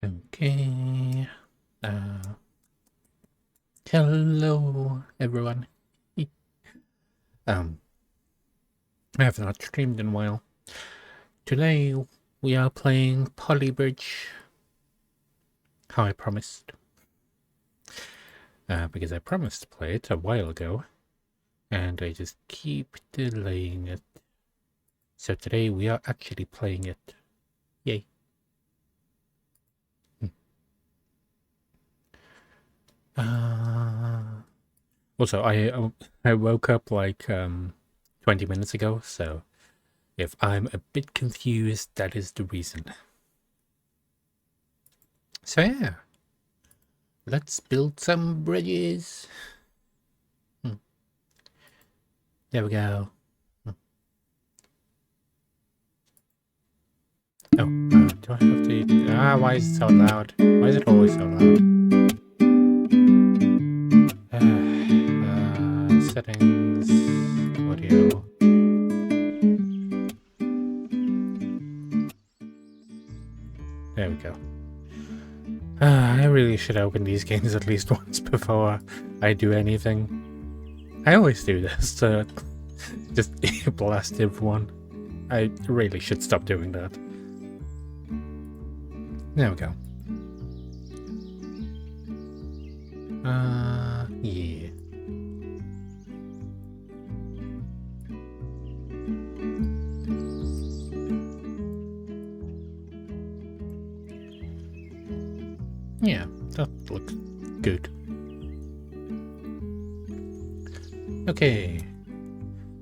Okay. Hello everyone. I have not streamed in a while. Today we are playing Polybridge. How I promised. Because I promised to play it a while ago, and I just keep delaying it. So today we are actually playing it. Yay. Also, I woke up like 20 minutes ago, so if I'm a bit confused, that is the reason. So yeah, let's build some bridges. There we go. Oh, do I have to... why is it so loud? Why is it always so loud? Settings, audio. There we go. I really should open these games at least once before I do anything. I always do this to just blast everyone. I really should stop doing that. There we go. Yeah. Yeah, that looks good. Okay.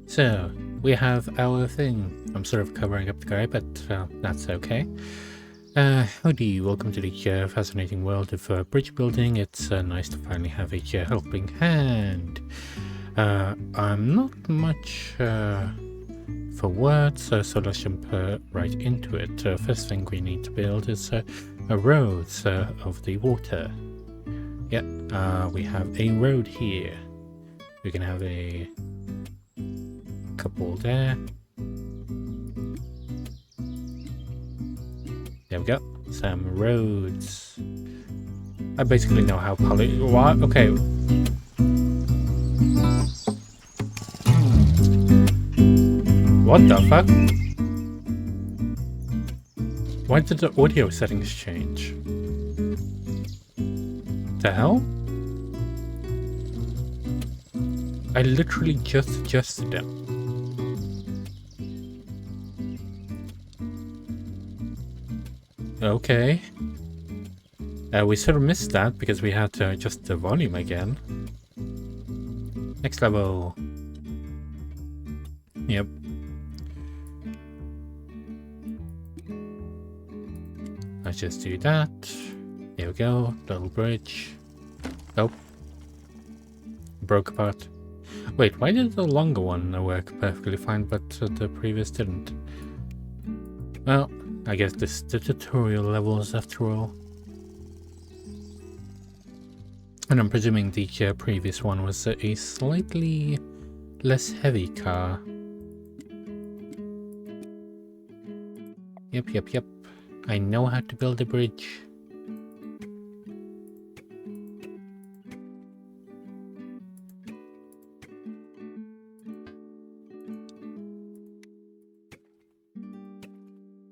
So, we have our thing. I'm sort of covering up the guy, but that's okay. Howdy, welcome to the fascinating world of bridge building. It's nice to finally have a helping hand. I'm not much for words, so let's jump right into it. First thing we need to build is a road of the water. Yeah, we have a road here. We can have a couple there. There we go. Some roads. I basically know how what? Okay. What the fuck? Why did the audio settings change? The hell? I literally just adjusted them. Okay. We sort of missed that because we had to adjust the volume again. Next level. Yep. Let's just do that. There we go. Little bridge. Oh. Broke apart. Wait, why did the longer one work perfectly fine, but the previous didn't? Well, I guess this is the tutorial levels after all. And I'm presuming the previous one was a slightly less heavy car. Yep. I know how to build a bridge.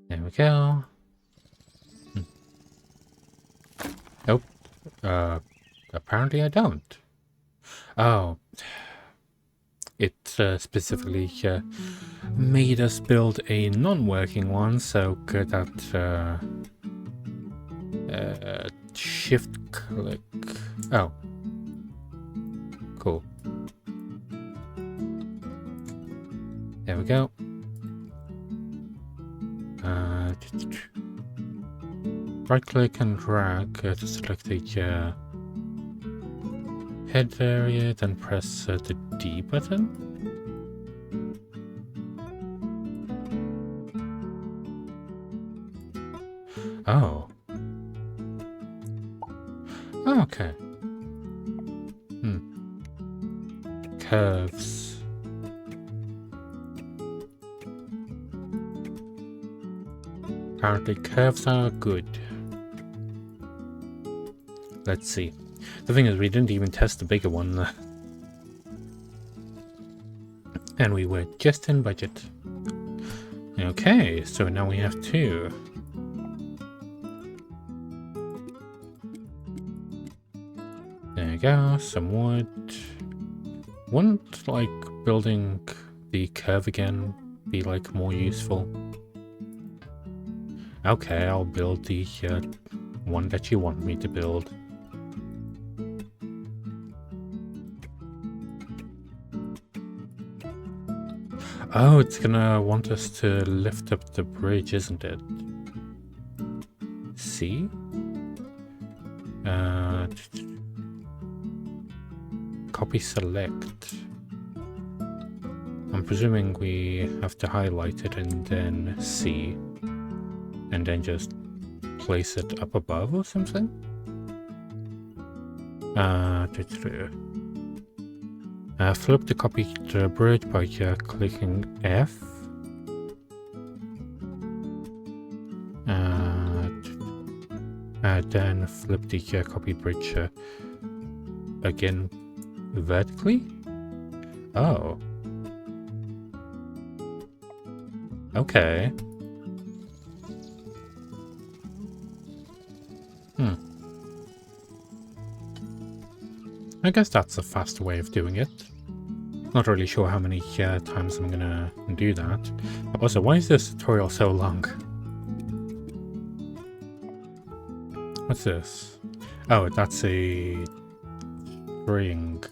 There we go. Nope. Apparently I don't. Oh. It specifically made us build a non-working one, so that shift click. Oh. Cool. There we go. Right click and drag to select the head area, then press the D button. Oh. Oh, okay. Curves. Apparently curves are good. let's see. The thing is, we didn't even test the bigger one. And we were just in budget. Okay, so now we have 2. There you go, some wood. Wouldn't, like, building the curve again be, like, more useful? Okay, I'll build the one that you want me to build. Oh, it's gonna want us to lift up the bridge, isn't it? See? Copy select. I'm presuming we have to highlight it and then C. And then just place it up above or something? Flip the copy to the bridge by clicking F. Then flip the copy bridge again vertically. Oh. Okay. I guess that's a faster way of doing it. Not really sure how many times I'm gonna do that. Also, why is this tutorial so long? What's this? Oh, that's a string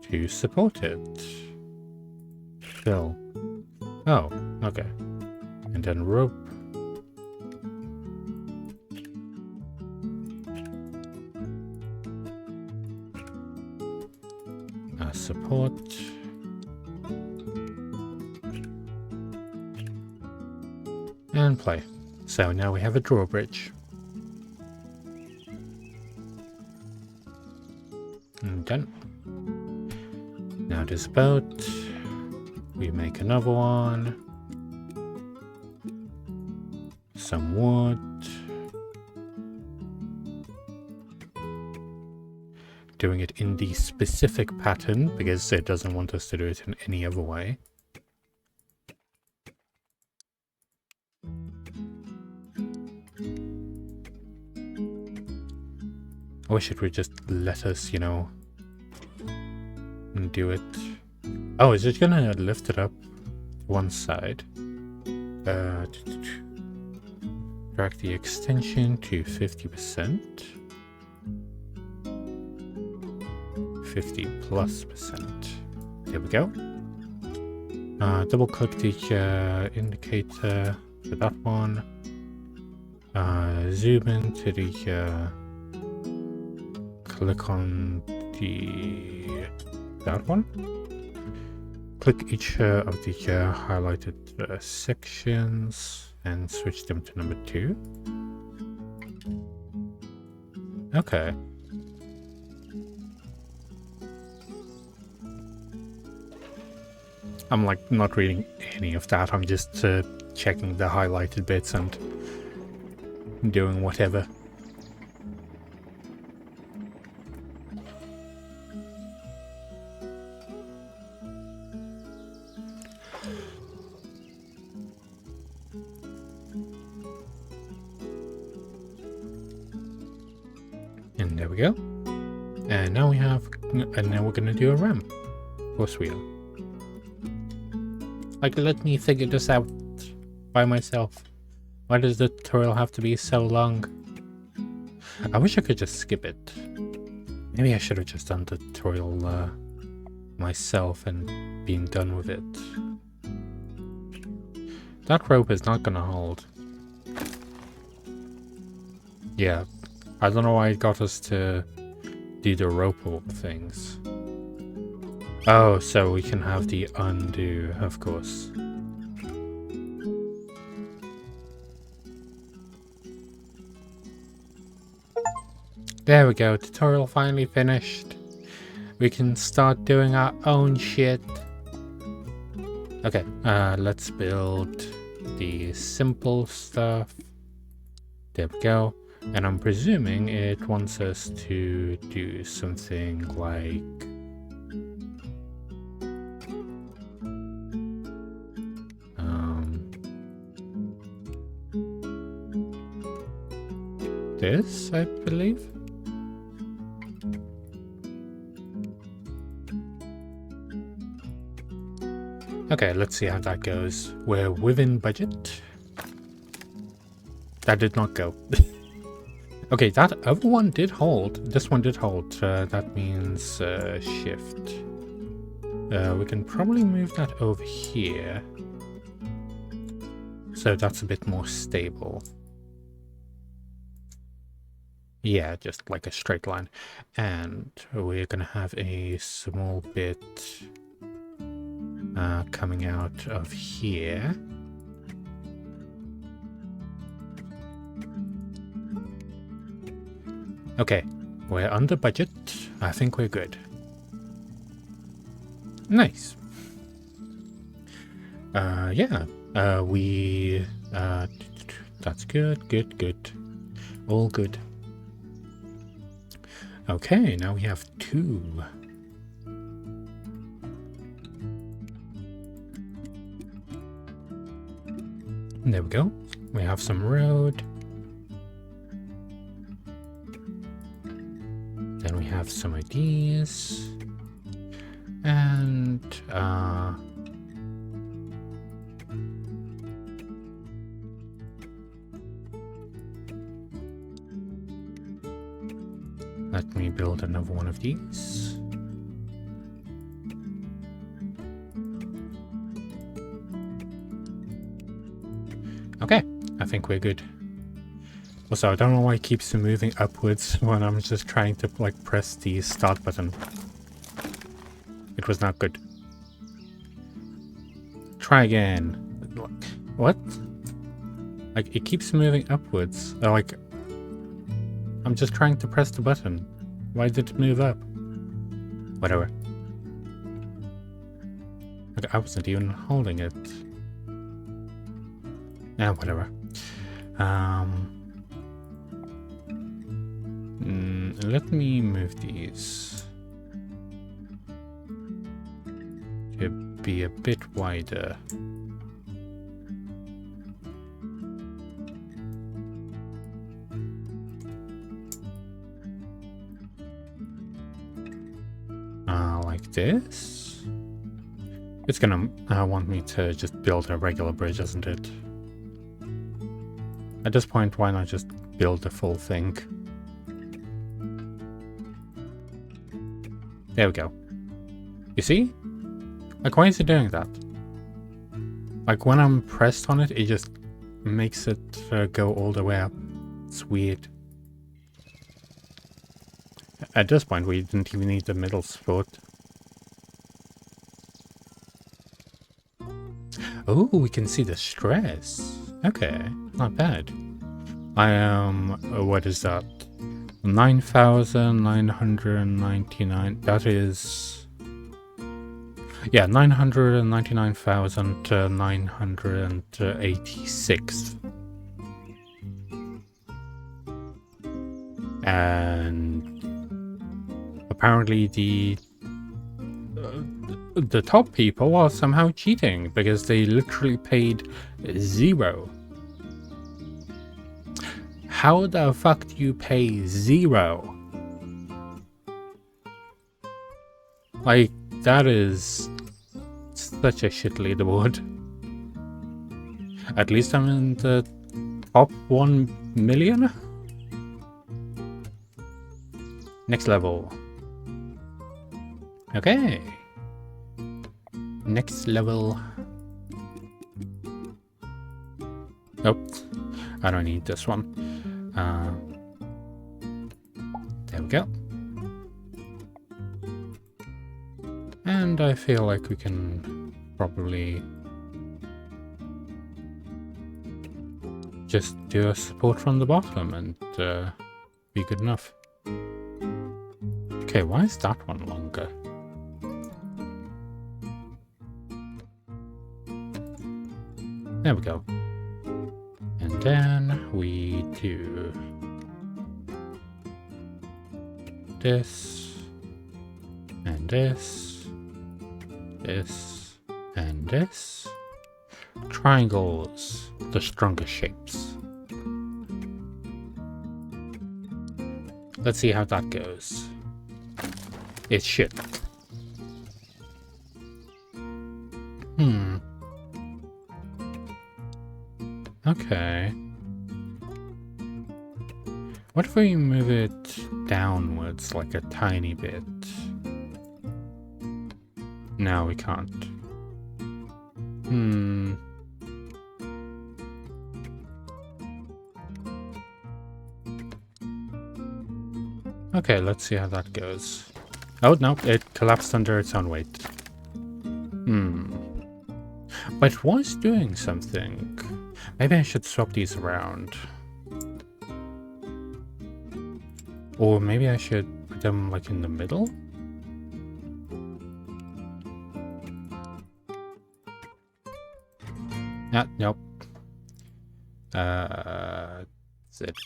to support it. Fill. Oh, okay. And then rope. Support. And play. So now we have a drawbridge. And done. Now this boat. We make another one. Some wood. Doing it in the specific pattern because it doesn't want us to do it in any other way. I wish it would just let us, you know, do it. Oh, is it gonna lift it up one side? Drag the extension to 50%. 50+%. There we go. Double click the indicator for that one. Zoom into the click on that one. Click each of the highlighted sections and switch them to number 2. Okay. I'm like not reading any of that, I'm just checking the highlighted bits and doing whatever. And there we go. And now we have, and now we're gonna do a ramp. Of course we are. Like, let me figure this out by myself. Why does the tutorial have to be so long? I wish I could just skip it. Maybe I should have just done the tutorial myself and been done with it. That rope is not gonna hold. Yeah, I don't know why it got us to do the rope things. Oh, so we can have the undo, of course. There we go, tutorial finally finished. We can start doing our own shit. Okay, let's build the simple stuff. There we go. And I'm presuming it wants us to do something like... this, I believe. Okay, let's see how that goes. We're within budget. That did not go. Okay, that other one did hold. This one did hold. That means shift. We can probably move that over here. So that's a bit more stable. Yeah, just like a straight line. And we're gonna have a small bit coming out of here. Okay, we're under budget. I think we're good. Nice. Yeah, that's good. All good. Okay, now we have 2. There we go. We have some road. Then we have some ideas. And, let me build another one of these. Okay, I think we're good. Also, I don't know why it keeps moving upwards when I'm just trying to, like, press the start button. It was not good. Try again. What? Like, it keeps moving upwards. Like, I'm just trying to press the button. Why did it move up? Whatever. Like, I wasn't even holding it. Yeah, whatever. Let me move these to be a bit wider. Like this. It's gonna want me to just build a regular bridge, isn't it? At this point, why not just build the full thing? There we go. You see? Like, why is it doing that? Like, when I'm pressed on it, it just makes it go all the way up. It's weird. At this point, we didn't even need the middle spot. Oh, we can see the stress. Okay, not bad. I am... what is that? 9,999. That is... yeah, 999,986. And apparently the top people are somehow cheating because they literally paid 0. How the fuck do you pay 0? Like, that is such a shit leaderboard. At least I'm in the top 1 million? Next level. Okay. Next level. Nope. I don't need this one. There we go. And I feel like we can probably just do a support from the bottom and be good enough. Okay, why is that one longer? There we go. And then we do this, and this, this, and this. Triangles, the strongest shapes. Let's see how that goes. It should. Okay. What if we move it downwards like a tiny bit? No, we can't. Okay, let's see how that goes. Oh, no, it collapsed under its own weight. But it was doing something. Maybe I should swap these around. Or maybe I should put them like in the middle? Nope. That's it.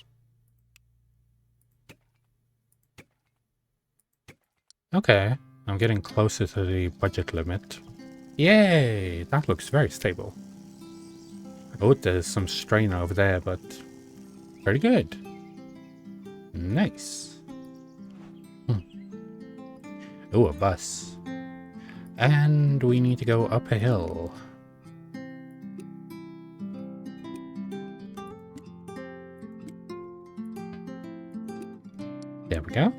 Okay, I'm getting closer to the budget limit. Yay! That looks very stable. Oh, there's some strain over there, but very good. Nice. Oh, a bus. And we need to go up a hill. There we go.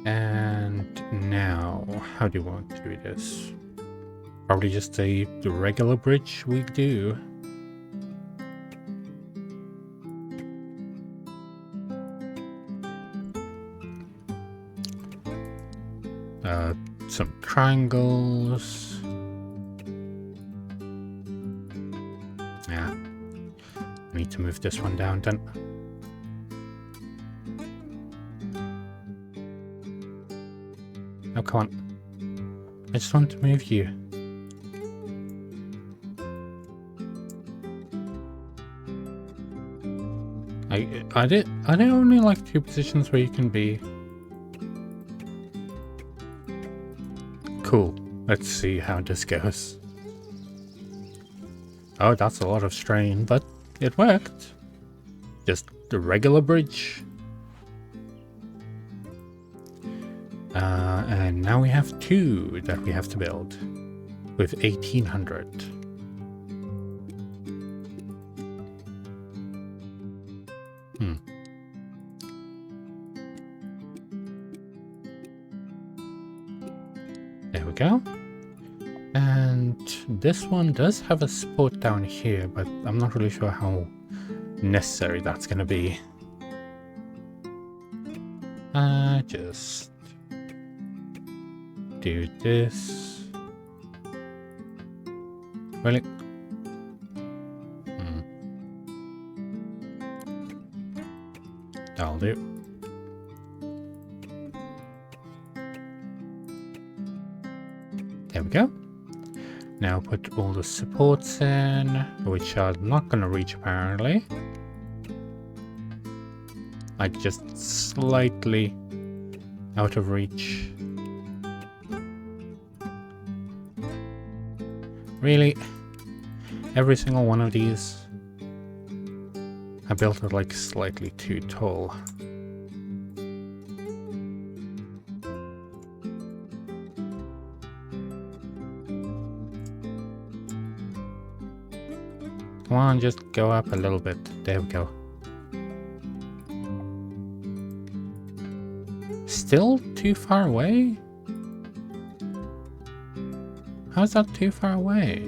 And now, how do you want to do this? Probably just the regular bridge we do. Some triangles. Yeah. Need to move this one down then. Oh, come on. I just want to move you. Are there only like 2 positions where you can be? Cool. Let's see how this goes. Oh, that's a lot of strain, but it worked. Just the regular bridge. And now we have 2 that we have to build with 1800. There we go. And this one does have a support down here, but I'm not really sure how necessary that's going to be. Just do this. Really? That'll do. There we go. Now put all the supports in, which are not going to reach apparently. Like just slightly out of reach. Really? Every single one of these? I built it like slightly too tall. Come on, just go up a little bit. There we go. Still too far away? How's that too far away?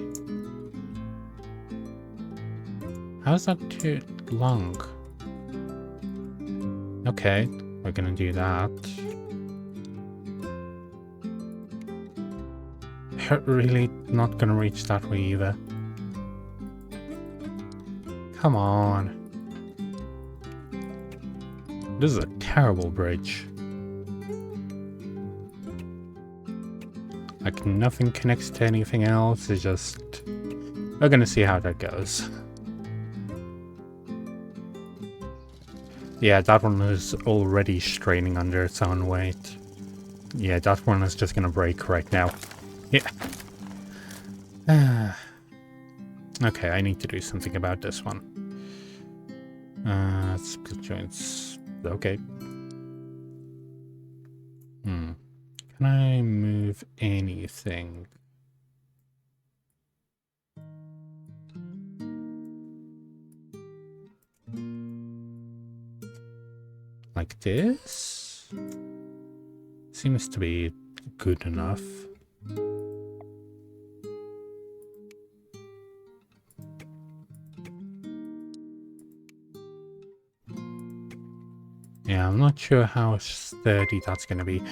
How's that too long? Okay, we're gonna do that. Really not gonna reach that way either. Come on. This is a terrible bridge. Like nothing connects to anything else. It's just... We're gonna see how that goes. Yeah, that one is already straining under its own weight. Yeah, that one is just gonna break right now. Yeah. Okay, I need to do something about this one. Split joints. Okay. Can I move anything? Like this? Seems to be good enough. Yeah, I'm not sure how sturdy that's gonna be.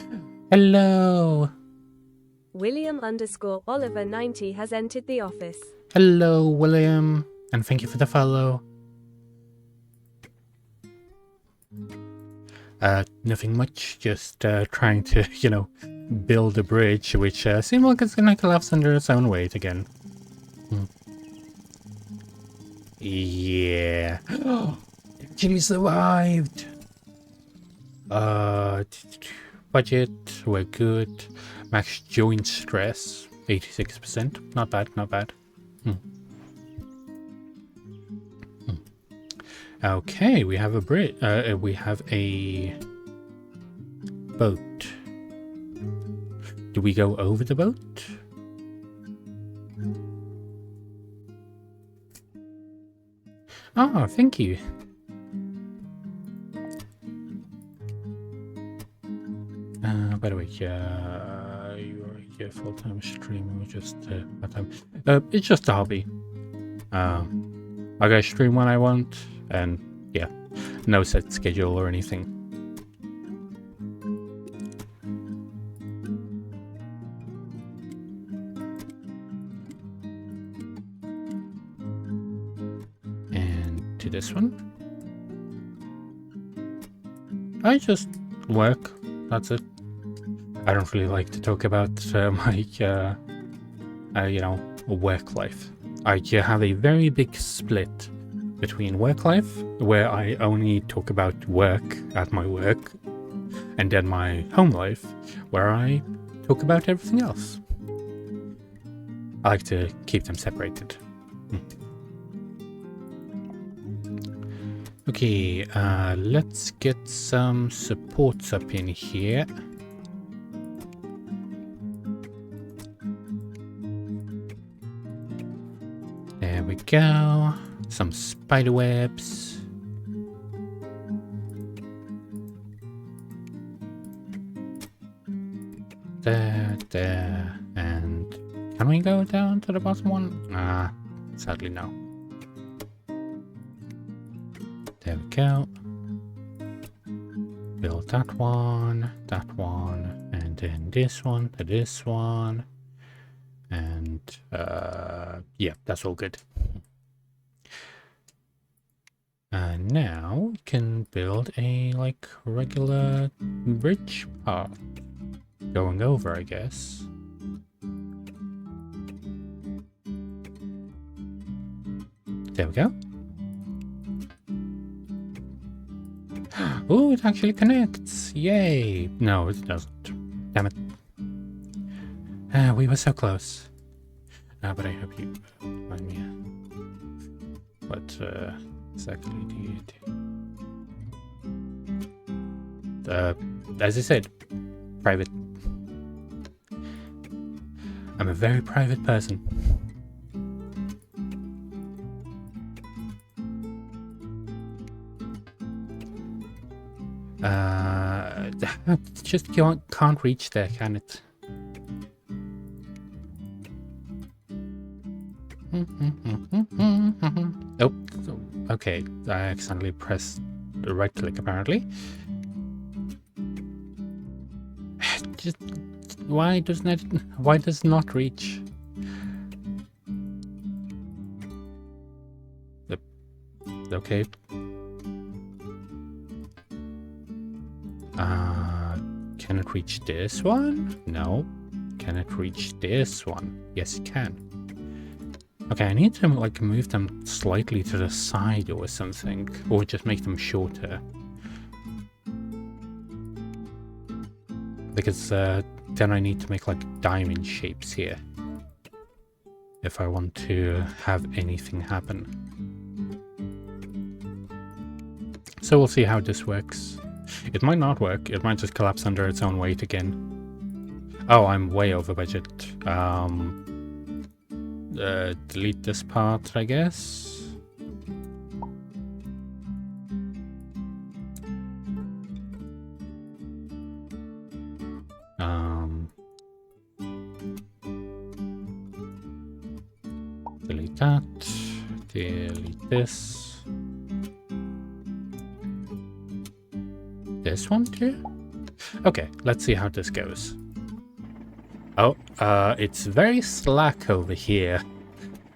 Hello! William_Oliver90 has entered the office. Hello, William, and thank you for the follow. Nothing much, just trying to, you know, build a bridge, which seems like it's gonna collapse under its own weight again. Yeah. Actually survived! Budget, we're good. Max joint stress, 86%. Not bad, not bad. Okay, we have a we have a boat. Do we go over the boat? Oh, thank you. By the way, you are a full-time streamer, just part-time. It's just a hobby. I go stream when I want, and yeah, no set schedule or anything. And to this one, I just work. That's it. I don't really like to talk about my, you know, work life. I have a very big split between work life, where I only talk about work at my work, and then my home life, where I talk about everything else. I like to keep them separated. Okay, let's get some supports up in here. There we go. Some spider webs. There, and can we go down to the bottom one? Sadly no. There we go. Build that one, and then this one, and yeah, that's all good. And now we can build a like regular bridge path going over, I guess. There we go. Oh, it actually connects! Yay! No, it doesn't. Damn it. We were so close. But I hope you mind me. What exactly do you do? As I said, private. I'm a very private person. Just can't reach there, can it? Oh, okay. I accidentally pressed the right click apparently. Just why does it not reach? Okay. Can it reach this one? No. Can it reach this one? Yes, it can. Okay, I need to like move them slightly to the side or something, or just make them shorter. because then I need to make like diamond shapes here if I want to have anything happen. So we'll see how this works. It might not work. It might just collapse under its own weight again. Oh, I'm way over budget. Delete this part, I guess. Delete that. Delete this. This one too? Okay, let's see how this goes. Oh, it's very slack over here.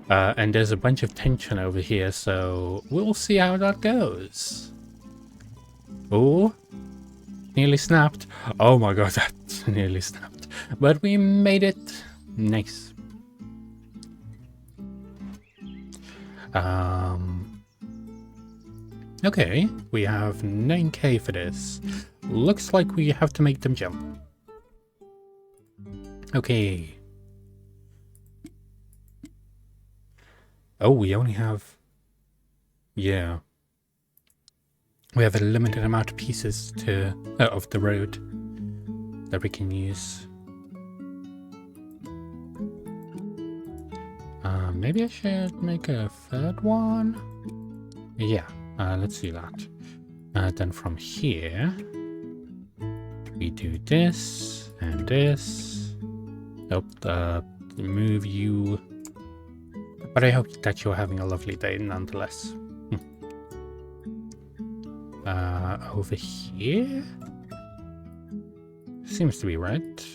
And there's a bunch of tension over here, so we'll see how that goes. Oh, nearly snapped. Oh my god, that nearly snapped. But we made it. Nice. Okay, we have 9k for this. Looks like we have to make them jump. Okay. Oh, we only have... Yeah. We have a limited amount of pieces to of the road that we can use. Maybe I should make a third one? Yeah, let's do that. Then from here, we do this and this. Nope, move you. But I hope that you're having a lovely day nonetheless. Over here? Seems to be right.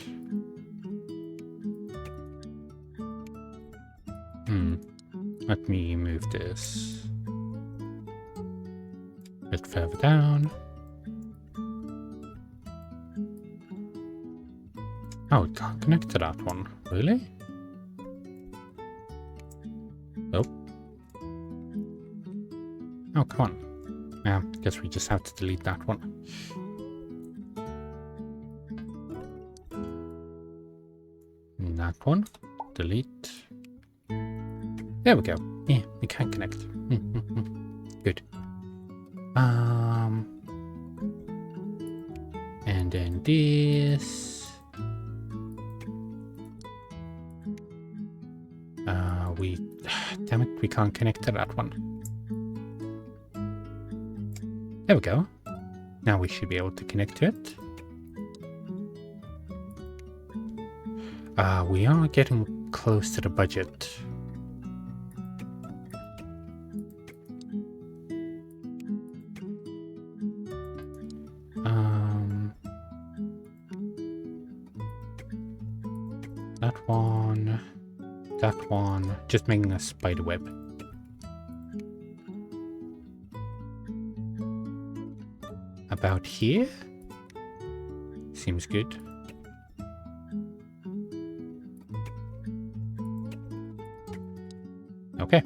Let me move this a bit further down. Oh, it can't connect to that one. Really? Nope. Oh, come on. Yeah, guess we just have to delete that one. And that one. Delete. There we go. Yeah, we can connect. Good. And then this. Damn it, we can't connect to that one. There we go. Now we should be able to connect to it. We are getting close to the budget. That one, just making a spider web. About here? Seems good. Okay,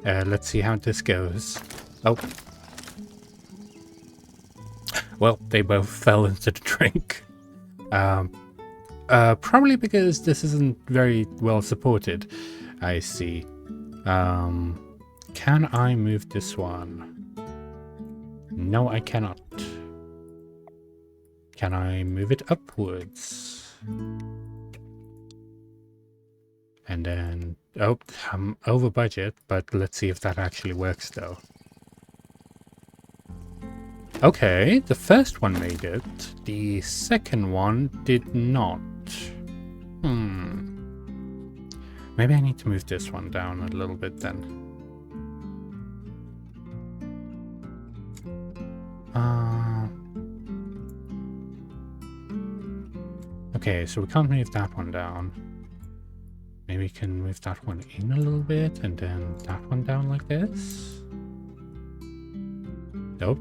let's see how this goes. Oh. Well, they both fell into the drink. Probably because this isn't very well supported. I see. Can I move this one? No, I cannot. Can I move it upwards? And then... Oh, I'm over budget, but let's see if that actually works though. Okay, the first one made it. The second one did not. Maybe I need to move this one down a little bit then. Okay, so we can't move that one down. Maybe we can move that one in a little bit and then that one down like this. Nope.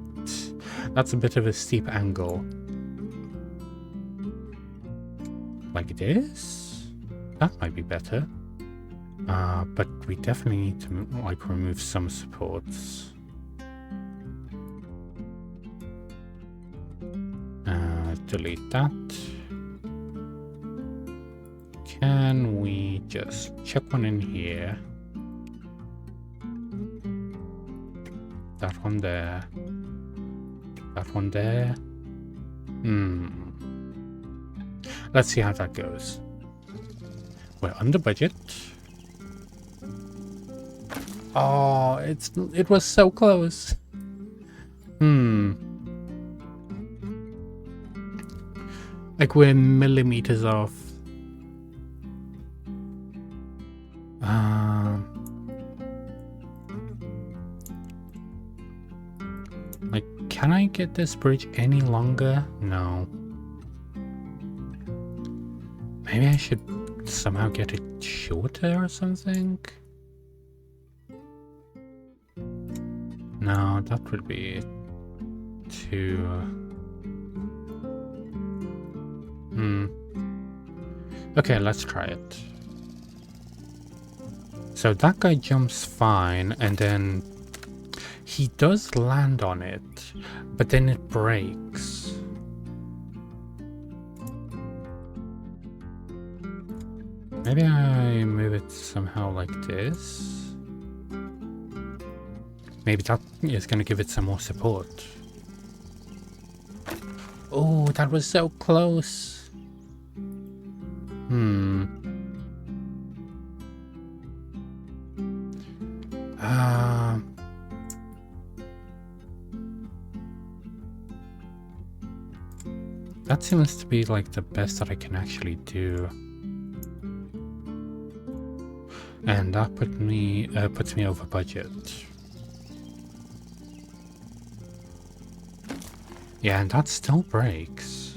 That's a bit of a steep angle. Like this? That might be better. But we definitely need to like remove some supports. Delete that. can we just chuck one in here? That one there. That one there. Let's see how that goes. We're under budget. Oh, it was so close. Like we're millimeters off. Like, can I get this bridge any longer? No. Maybe I should somehow get it shorter or something? No, that would be too... Okay, let's try it. So that guy jumps fine, and then he does land on it, but then it breaks. Maybe I move it somehow like this. Maybe that is going to give it some more support. Oh, that was so close. That seems to be like the best that I can actually do. And that puts me over budget. Yeah, and that still breaks.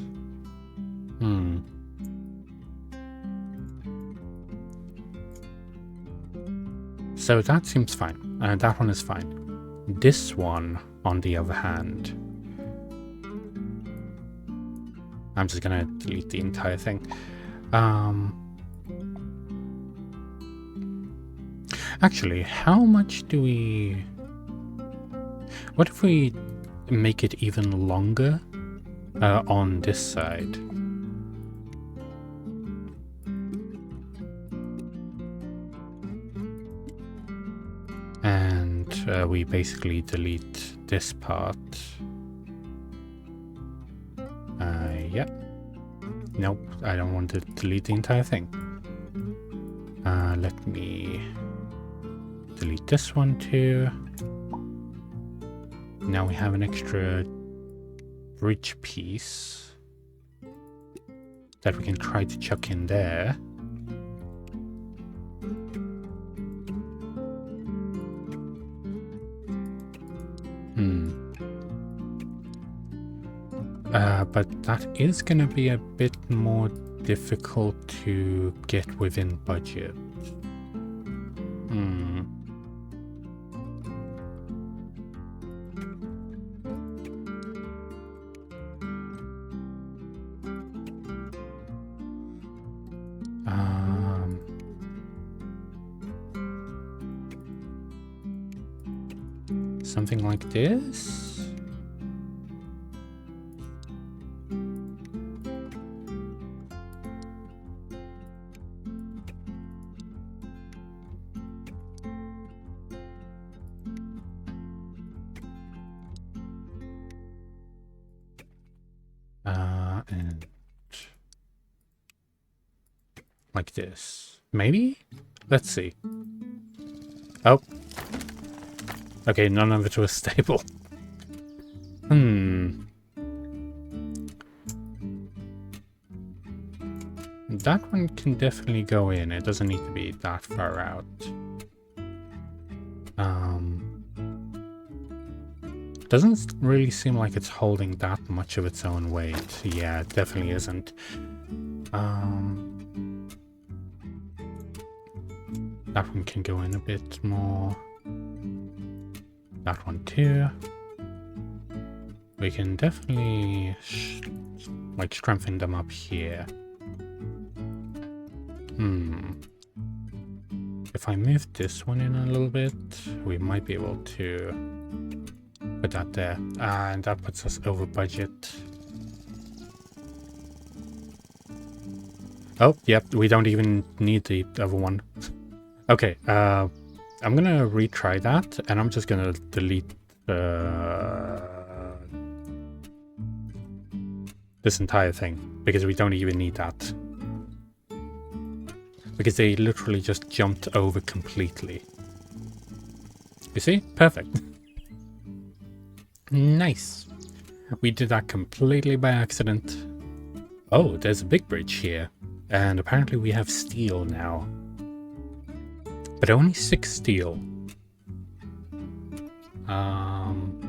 So that seems fine. That one is fine. This one, on the other hand, I'm just gonna delete the entire thing. Actually, how much do we... What if we make it even longer on this side? And we basically delete this part. Yeah. Nope, I don't want to delete the entire thing. Let me delete this one too. Now we have an extra bridge piece that we can try to chuck in there. But that is going to be a bit more difficult to get within budget. Something like this? And like this. Maybe? Let's see. Oh. Okay, none of it was stable. That one can definitely go in. It doesn't need to be that far out. Doesn't really seem like it's holding that much of its own weight. Yeah, it definitely isn't. That one can go in a bit more. That one too. We can definitely like strengthen them up here. If I move this one in a little bit, we might be able to put that there. And that puts us over budget. Oh, yep, we don't even need the other one. Okay, I'm gonna retry that, and I'm just gonna delete this entire thing, because we don't even need that. Because they literally just jumped over completely. You see? Perfect. Nice. We did that completely by accident. Oh, there's a big bridge here. And apparently we have steel now. But only 6 steel. I'm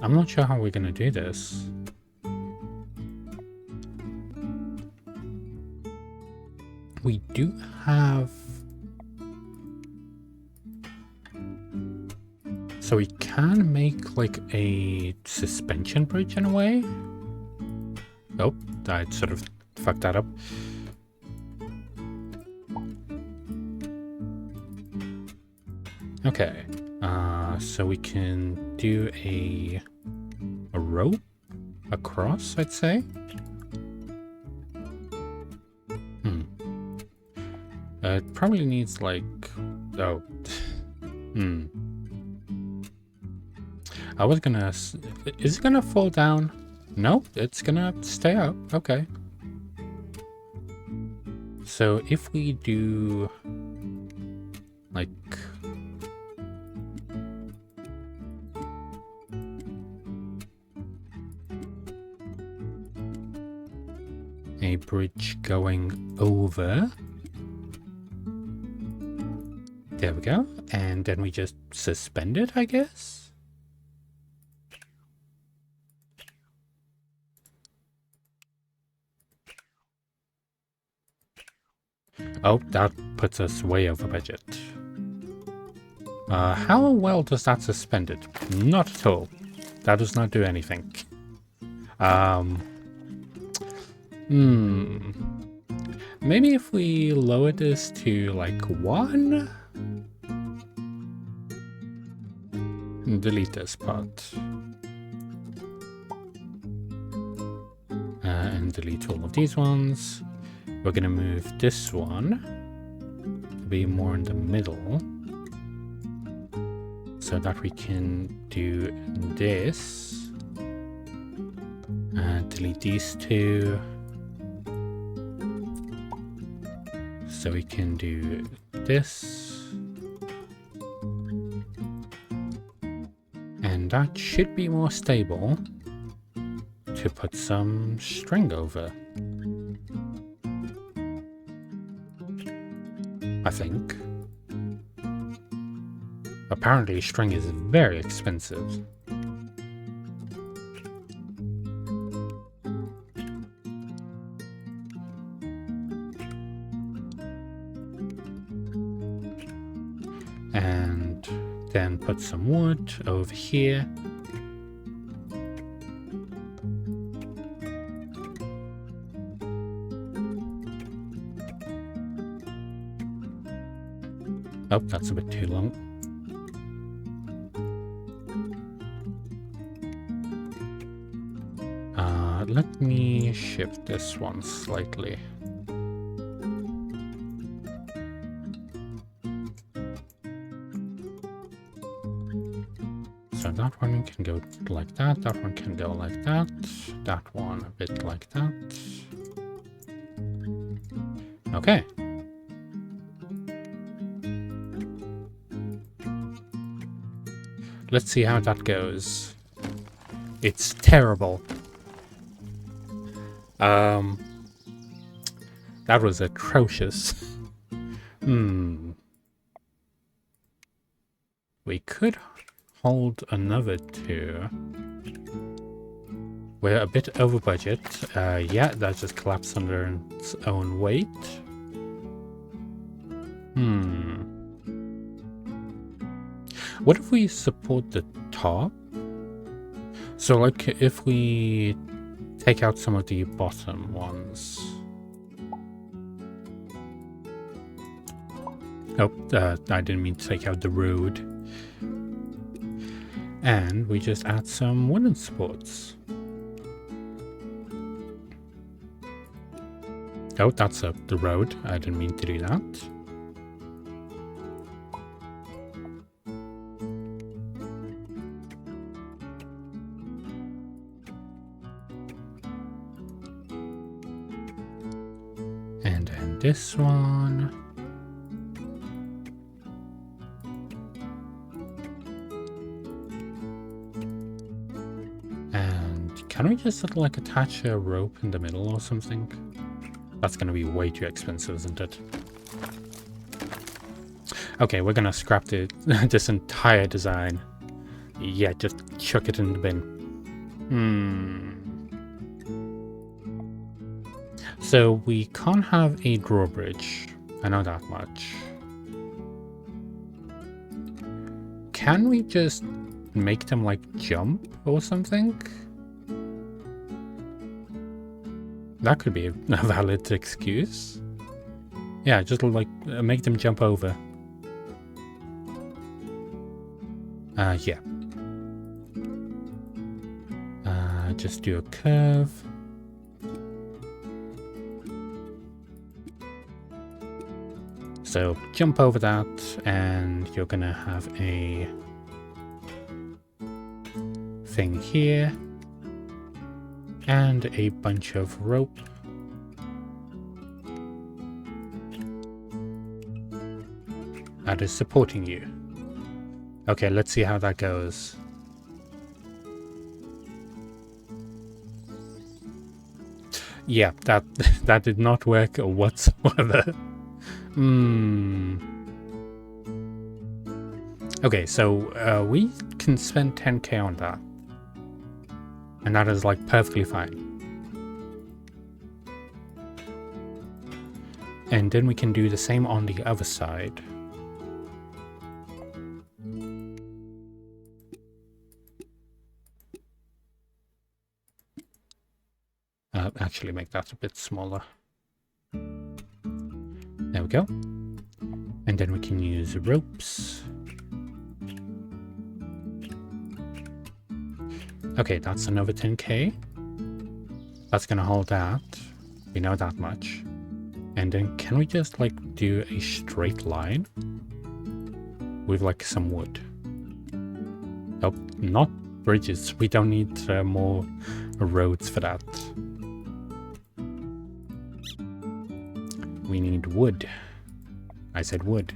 not sure how we're gonna do this. We do have... So we can make like a suspension bridge in a way. Oh, I sort of fucked that up. Okay, so we can do a rope across, I'd say. It probably needs like... Oh. I was gonna... Is it gonna fall down? No, it's gonna stay up. Okay. So if we do... like... a bridge going over... There we go. And then we just suspend it, I guess? Oh, that puts us way over budget. How well does that suspend it? Not at all. That does not do anything. Maybe if we lower this to like 1? Delete this part. And delete all of these ones. We're gonna move this one to be more in the middle so that we can do this. Delete these 2. So we can do this. And that should be more stable to put some string over. I think. Apparently string is very expensive. And then put some wood over here. Oh, that's a bit too long. Let me shift this one slightly. So that one can go like that, that one can go like that, that one a bit like that. Okay. Let's see how that goes. It's terrible. That was atrocious. We could hold another 2. We're a bit over budget. Yeah, that just collapsed under its own weight. What if we support the top? So like if we take out some of the bottom ones. Oh, I didn't mean to take out the road. And we just add some wooden supports. Oh, that's up the road. I didn't mean to do that. And then this one. And can we just sort of like attach a rope in the middle or something? That's going to be way too expensive, isn't it? Okay, we're going to scrap this entire design. Yeah, just chuck it in the bin. So we can't have a drawbridge. I know that much. Can we just make them like jump or something? That could be a valid excuse. Yeah, just like make them jump over. Yeah. Just do a curve. So jump over that, and you're gonna have a thing here. And a bunch of rope. That is supporting you. Okay, let's see how that goes. Yeah, that did not work whatsoever. Okay, so we can spend 10k on that. And that is like perfectly fine. And then we can do the same on the other side. Actually make that a bit smaller. There we go. And then we can use ropes. Okay, that's another 10k. That's gonna hold that. We know that much. And then can we just like do a straight line with like some wood? Nope, not bridges. We don't need more roads for that. We need wood. I said wood.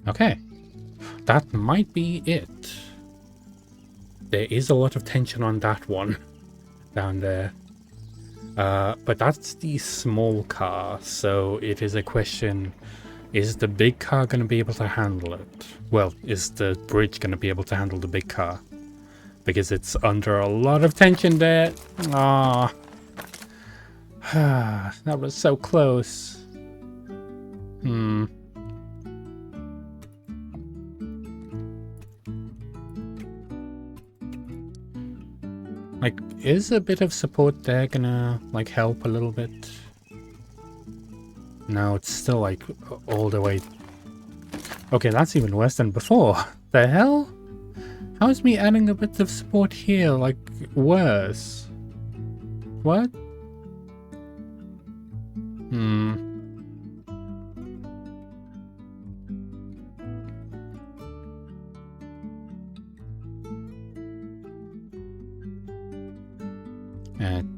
Okay, that might be it. There is a lot of tension on that one down there. But that's the small car, so it is a question, is the big car going to be able to handle it? Well, is the bridge going to be able to handle the big car? Because it's under a lot of tension there. Ah, that was so close. Like, is a bit of support there gonna, like, help a little bit? No, it's still, like, all the way... Okay, that's even worse than before. The hell? How is me adding a bit of support here, like, worse? What?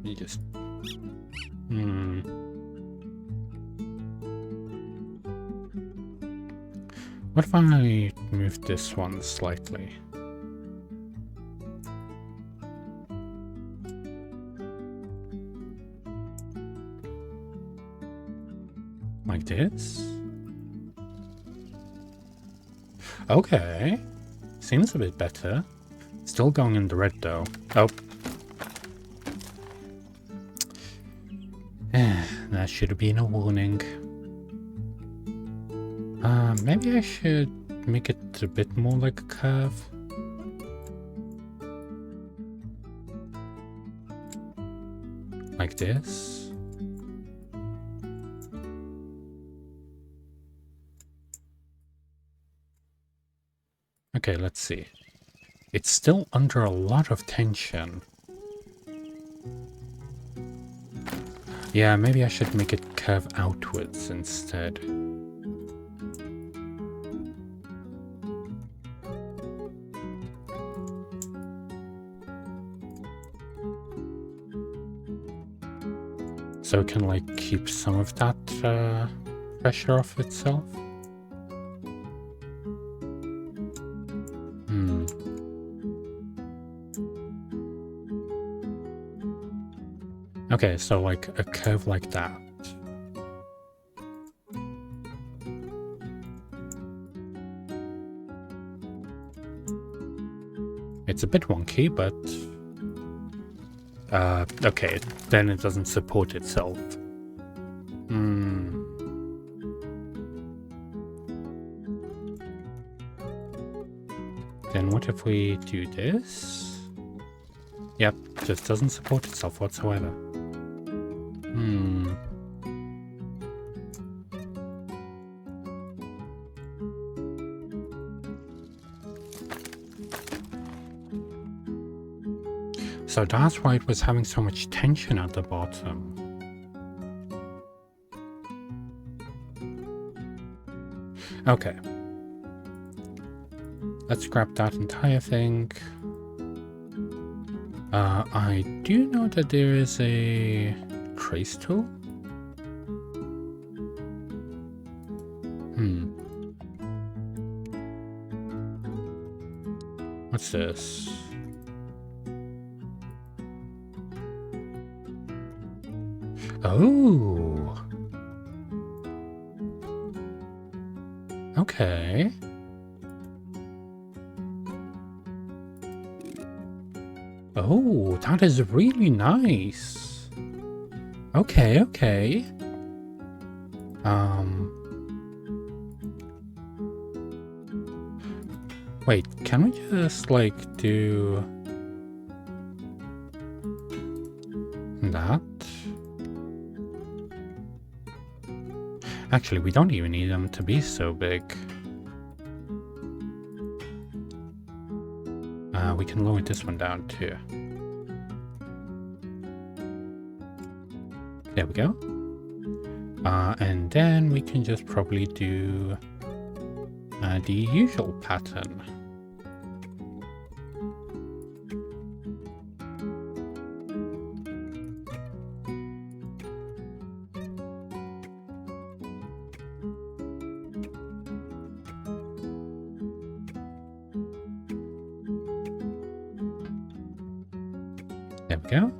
You just... What if I move this one slightly? Like this? Okay. Seems a bit better. Still going in the red though. Oh. That should have been a warning. Maybe I should make it a bit more like a curve. Like this. Okay, let's see. It's still under a lot of tension. Yeah, maybe I should make it curve outwards instead. So it can like keep some of that pressure off itself. Okay, so like a curve like that. It's a bit wonky, but okay, then it doesn't support itself. Then what if we do this? Yep, just doesn't support itself whatsoever. So that's why it was having so much tension at the bottom. Okay. Let's grab that entire thing. I do know that there is a trace tool. What's this? Oh. Okay. Oh, that is really nice. Okay, okay. Wait, can we just like do that? Actually, we don't even need them to be so big. We can lower this one down too. There we go. And then we can just probably do the usual pattern. There we go.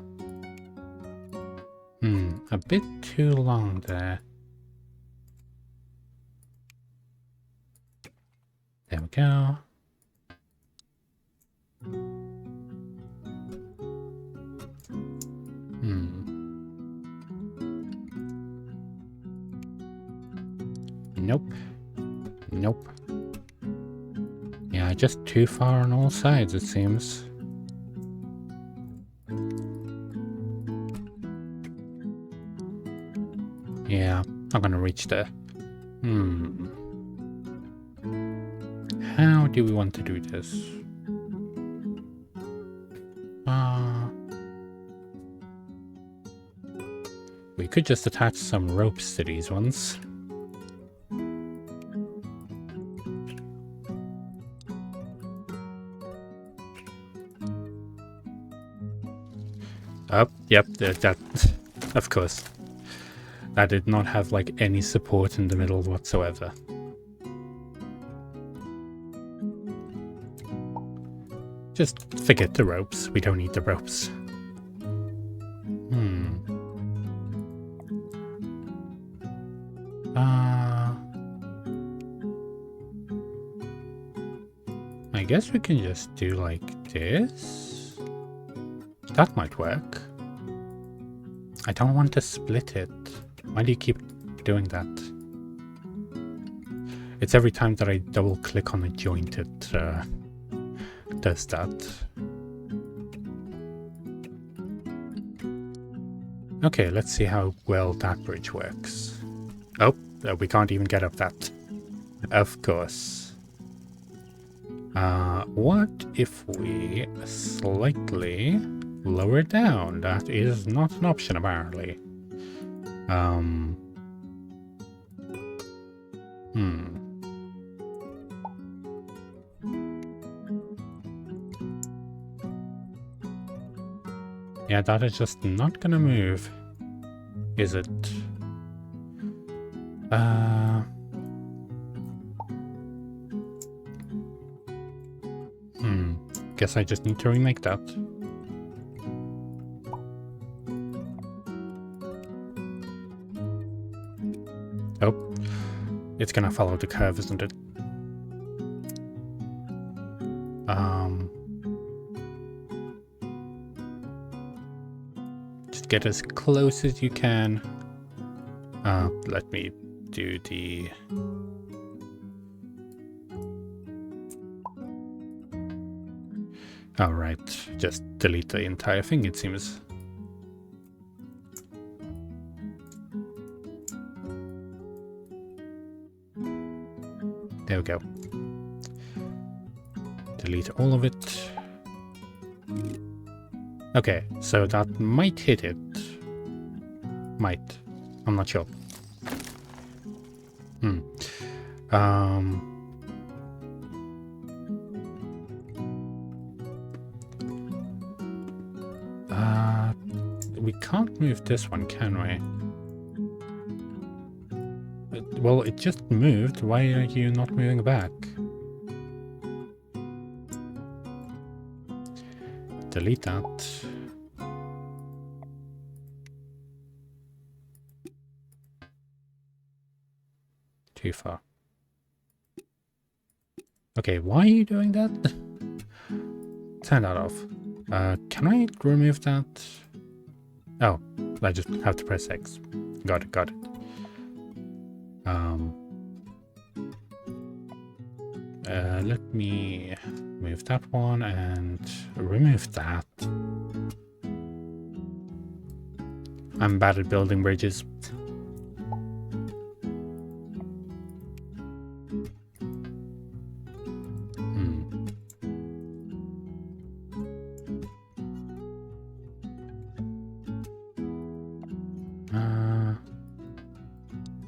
A bit too long there. There we go. Nope. Nope. Yeah, just too far on all sides, it seems. Yeah, not gonna reach there. How do we want to do this? We could just attach some ropes to these ones. Oh, yep, that, of course. That did not have like any support in the middle whatsoever. Just forget the ropes. We don't need the ropes. I guess we can just do like this. That might work. I don't want to split it. Why do you keep doing that? It's every time that I double click on a joint it does that. Okay, let's see how well that bridge works. Oh, we can't even get up that. Of course. What if we slightly lower it down? That is not an option, apparently. Yeah, that is just not gonna move, is it? Guess I just need to remake that. Oh, it's gonna follow the curve, isn't it? Just get as close as you can. Let me do the... Alright, just delete the entire thing, it seems. There we go. Delete all of it. Okay, so that might hit it. Might. I'm not sure. We can't move this one, can we? Well, it just moved. Why are you not moving back? Delete that. Too far. Okay, why are you doing that? Turn that off. Can I remove that? Oh, I just have to press X. Got it. Let me move that one and remove that. I'm bad at building bridges.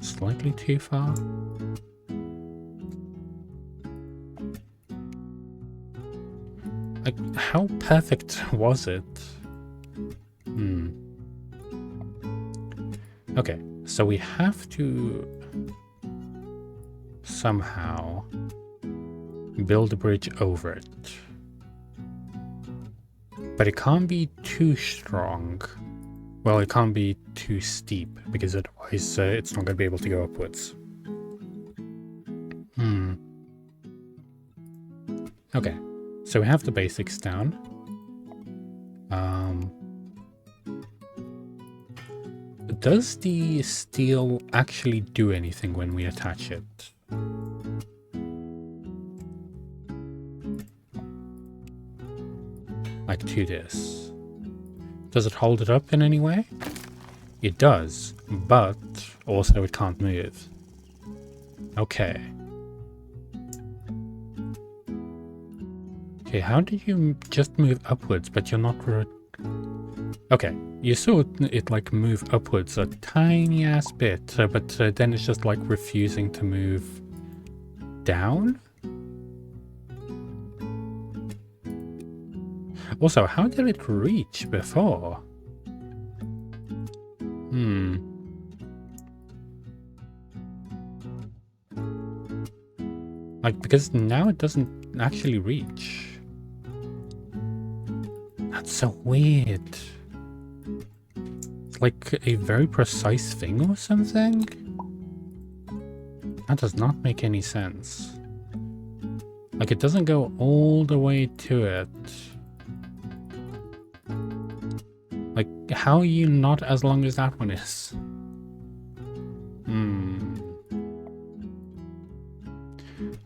Slightly too far. Like, how perfect was it? Okay, so we have to somehow build a bridge over it. But it can't be too strong. Well, it can't be too steep, because otherwise it's not going to be able to go upwards. Okay, so we have the basics down. Does the steel actually do anything when we attach it? Like to this. Does it hold it up in any way? It does, but also it can't move. Okay. Okay, how did you just move upwards, but you're not... Okay, you saw it like move upwards a tiny ass bit, but then it's just like refusing to move down? Also, how did it reach before? Like, because now it doesn't actually reach. That's so weird. It's like a very precise thing or something? That does not make any sense. Like, it doesn't go all the way to it. Like, how are you not as long as that one is?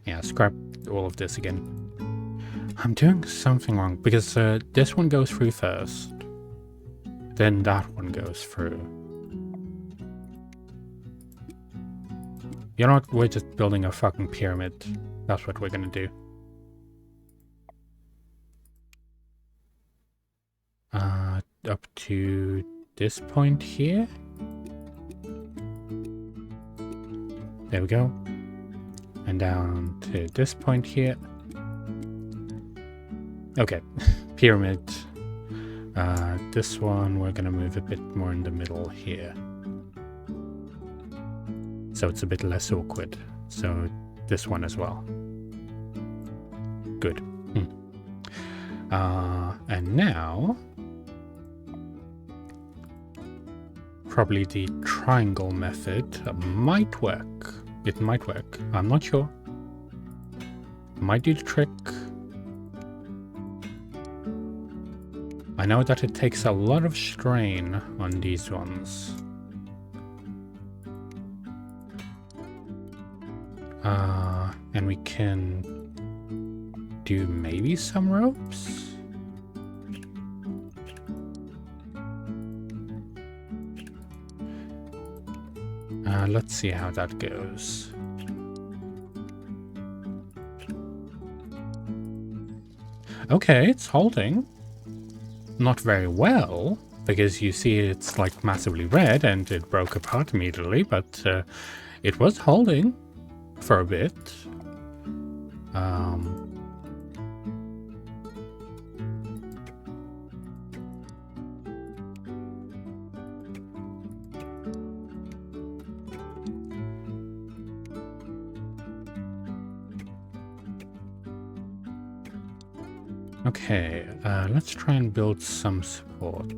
Yeah, scrap all of this again. I'm doing something wrong, because this one goes through first. Then that one goes through. You know what? We're just building a fucking pyramid. That's what we're gonna do. Up to this point here. There we go. And down to this point here. Okay, pyramid. This one we're gonna move a bit more in the middle here. So it's a bit less awkward. So this one as well. Good. And now probably the triangle method might work. It might work. I'm not sure. Might do the trick. I know that it takes a lot of strain on these ones. And we can do maybe some ropes? Let's see how that goes. Okay, it's holding. Not very well, because you see it's like massively red and it broke apart immediately, but it was holding for a bit. Okay, let's try and build some support.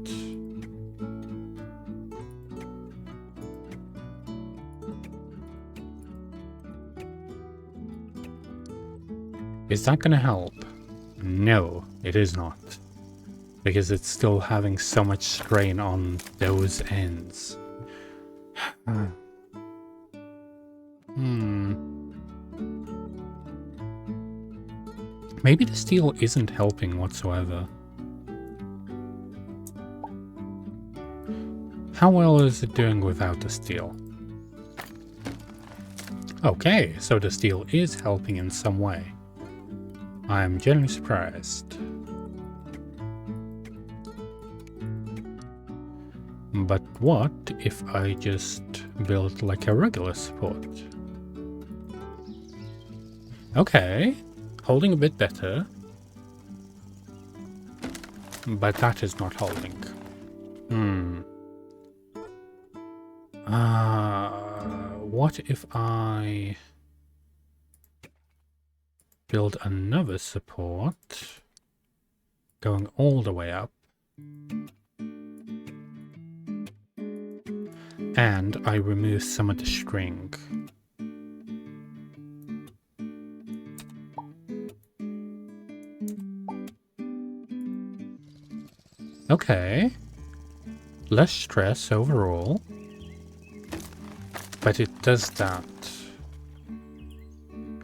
Is that gonna help? No, it is not. Because it's still having so much strain on those ends. Maybe the steel isn't helping whatsoever. How well is it doing without the steel? Okay, so the steel is helping in some way. I'm genuinely surprised. But what if I just build like a regular support? Okay, holding a bit better. But that is not holding. What if I build another support going all the way up, and I remove some of the string? Okay, less stress overall, but it does that.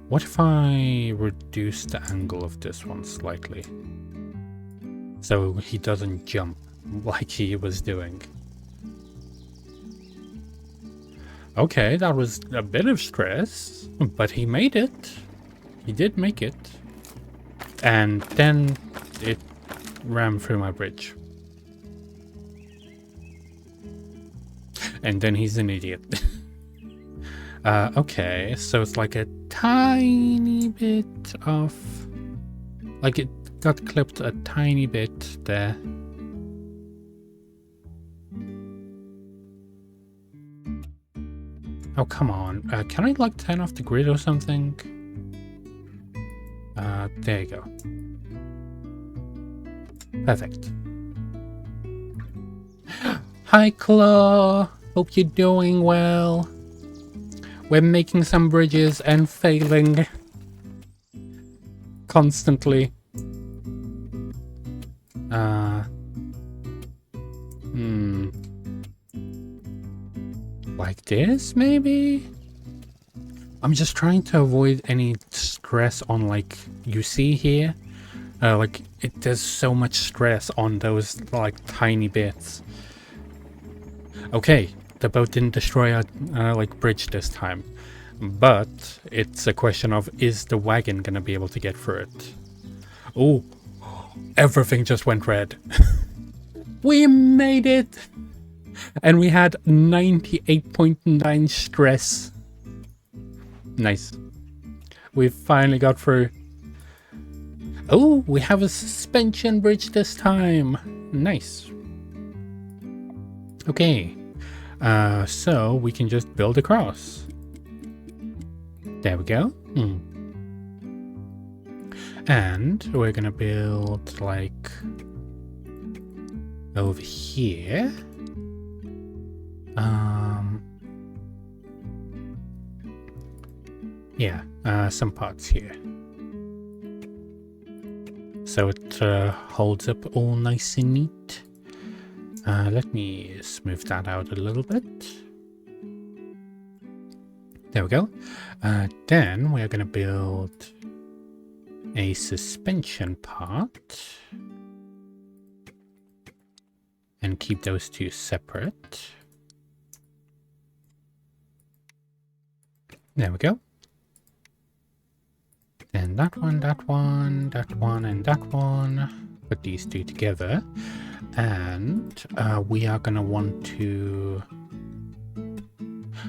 What if I reduce the angle of this one slightly? So he doesn't jump like he was doing. Okay, that was a bit of stress, but he made it. He did make it. And then it ran through my bridge. And then he's an idiot. Okay, so it's like a tiny bit of... like it got clipped a tiny bit there. Oh, come on. Can I like turn off the grid or something? There you go. Perfect. Hi, Claw. Hope you're doing well. We're making some bridges and failing constantly. Like this, maybe? I'm just trying to avoid any stress on, like, you see here? Like, there's so much stress on those, like, tiny bits. Okay, the boat didn't destroy our, like, bridge this time. But it's a question of, is the wagon gonna be able to get through it? Oh, everything just went red. We made it! And we had 98.9 stress. Nice. We finally got through. Oh, we have a suspension bridge this time. Nice. Okay. So we can just build across. There we go. And we're gonna build like over here. Yeah, some parts here. So it holds up all nice and neat. Let me smooth that out a little bit. There we go. Then we're going to build a suspension part and keep those two separate. There we go. Then that one, that one, that one, and that one. Put these two together. And we are going to want to...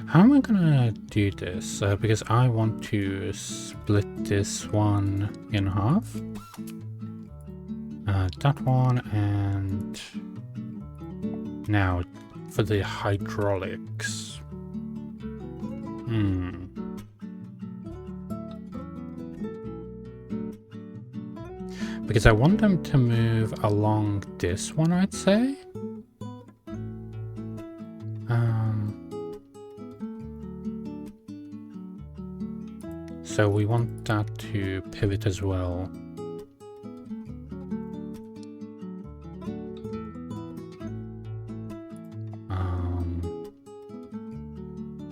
How am I going to do this? Because I want to split this one in half. That one, and... Now, for the hydraulics. Because I want them to move along this one, I'd say. So we want that to pivot as well.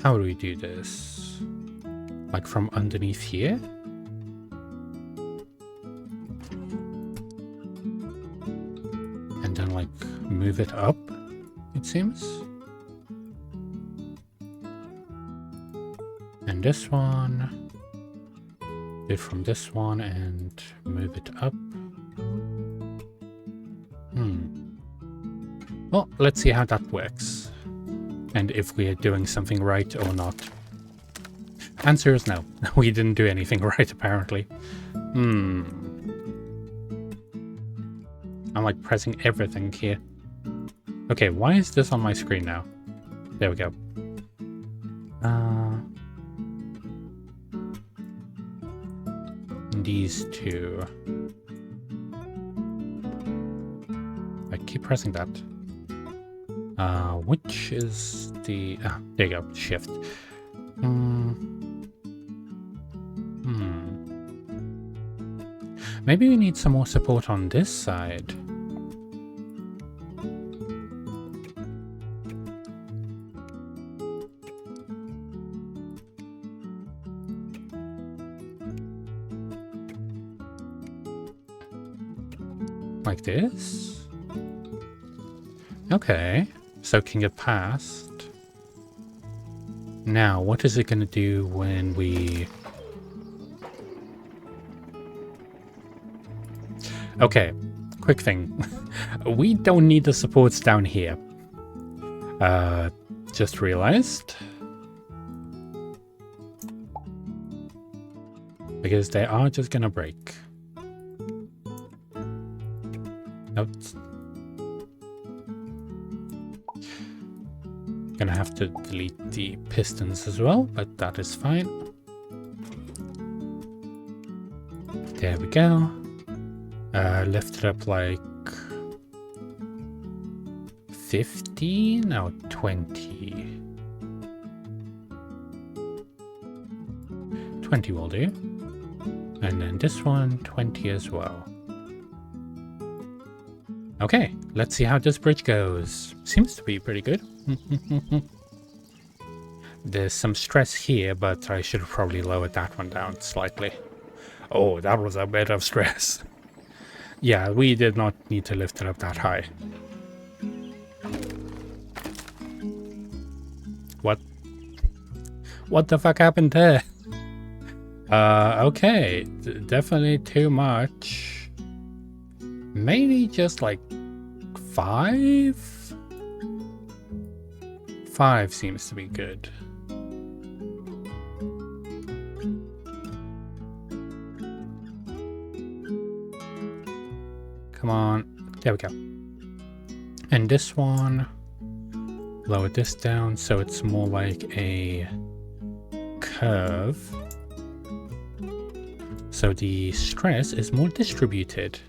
How do we do this? Like from underneath here? And then like move it up, it seems. And this one, do it from this one and move it up. Well, let's see how that works. And if we are doing something right or not. Answer is no. We didn't do anything right, apparently. I'm like pressing everything here. Okay, why is this on my screen now? There we go. These two. I keep pressing that. Which is the... there you go, shift. Maybe we need some more support on this side. Like this? Okay. So can get past. Now, what is it going to do when we... Okay, quick thing. We don't need the supports down here. Just realized. Because they are just going to break. Nope. Gonna have to delete the pistons as well, but that is fine. There we go. Lift it up like 15 or 20. 20 will do. And then this one, 20 as well. Okay, let's see how this bridge goes. Seems to be pretty good. There's some stress here, but I should have probably lowered that one down slightly. Oh, that was a bit of stress. Yeah, we did not need to lift it up that high. What? What the fuck happened there? Okay, definitely too much. Maybe just like 5? 5 seems to be good. Come on. There we go. And this one, lower this down so it's more like a curve. So the stress is more distributed.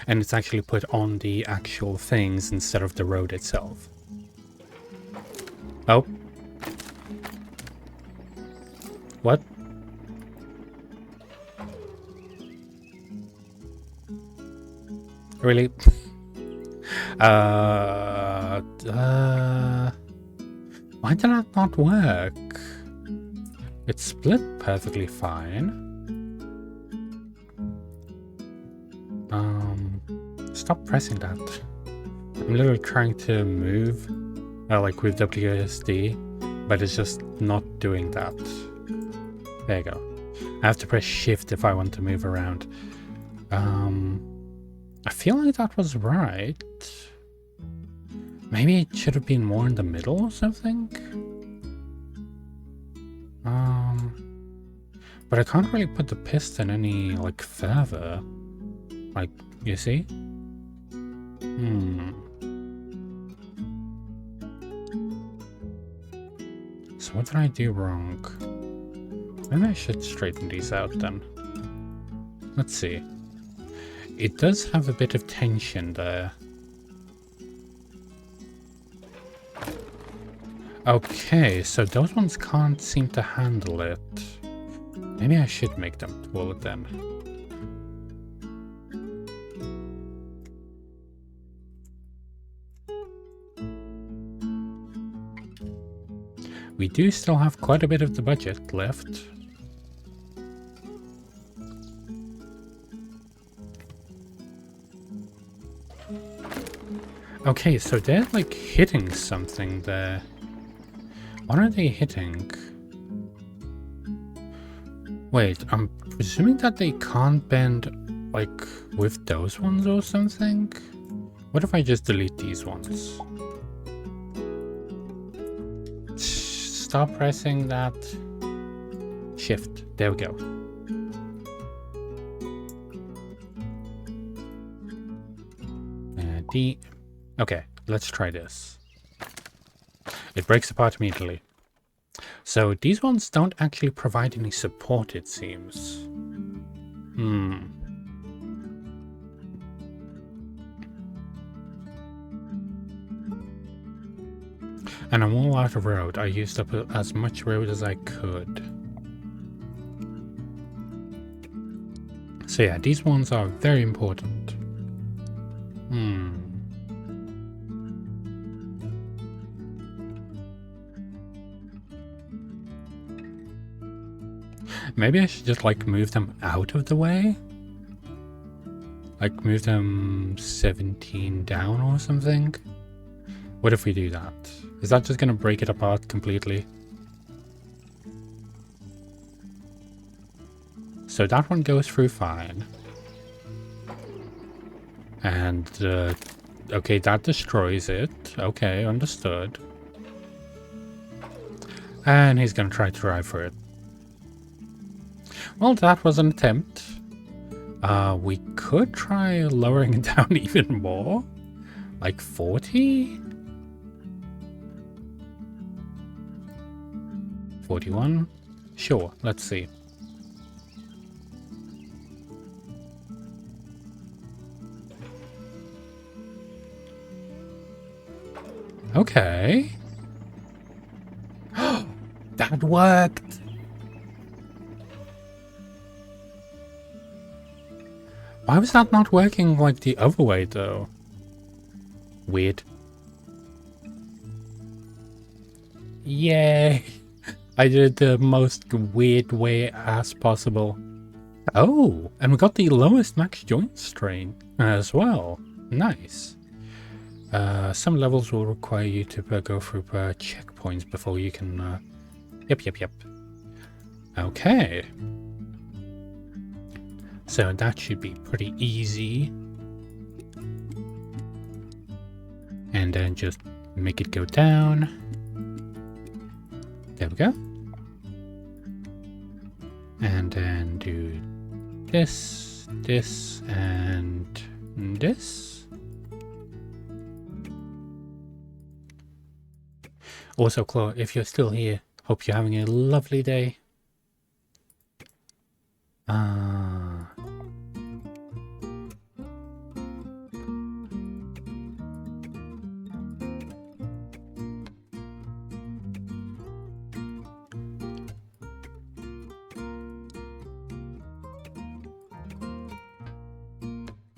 And it's actually put on the actual things instead of the road itself. Oh. What? Really? Why did that not work? It split perfectly fine. Stop pressing that. I'm literally trying to move, like with WSD, but it's just not doing that. There you go. I have to press shift if I want to move around. I feel like that was right. Maybe it should have been more in the middle or something? But I can't really put the piston any, like, further. Like, you see? So what did I do wrong? Maybe I should straighten these out then. Let's see. It does have a bit of tension there. Okay, so those ones can't seem to handle it. Maybe I should make them pull it then. We do still have quite a bit of the budget left. Okay, so they're like hitting something there. What are they hitting? Wait, I'm presuming that they can't bend like with those ones or something? What if I just delete these ones? Stop pressing that. Shift. There we go. D. Okay, let's try this. It breaks apart immediately. So these ones don't actually provide any support, it seems. And I'm all out of road. I used up as much road as I could. So yeah, these ones are very important. Maybe I should just like move them out of the way? Like move them 17 down or something? What if we do that? Is that just gonna break it apart completely? So that one goes through fine. And, okay, that destroys it. Okay, understood. And he's gonna try to drive for it. Well, that was an attempt. We could try lowering it down even more. Like 40? 41? Sure, let's see. Okay. That worked! Why was that not working like the other way though? Weird. Yay! I did it the most weird way as possible. Oh, and we got the lowest max joint strain as well. Nice. Some levels will require you to go through checkpoints before you can... Yep. Okay. So that should be pretty easy. then just make it go down. There we go. And then do this, this, and this. Also, Claw, if you're still here, hope you're having a lovely day.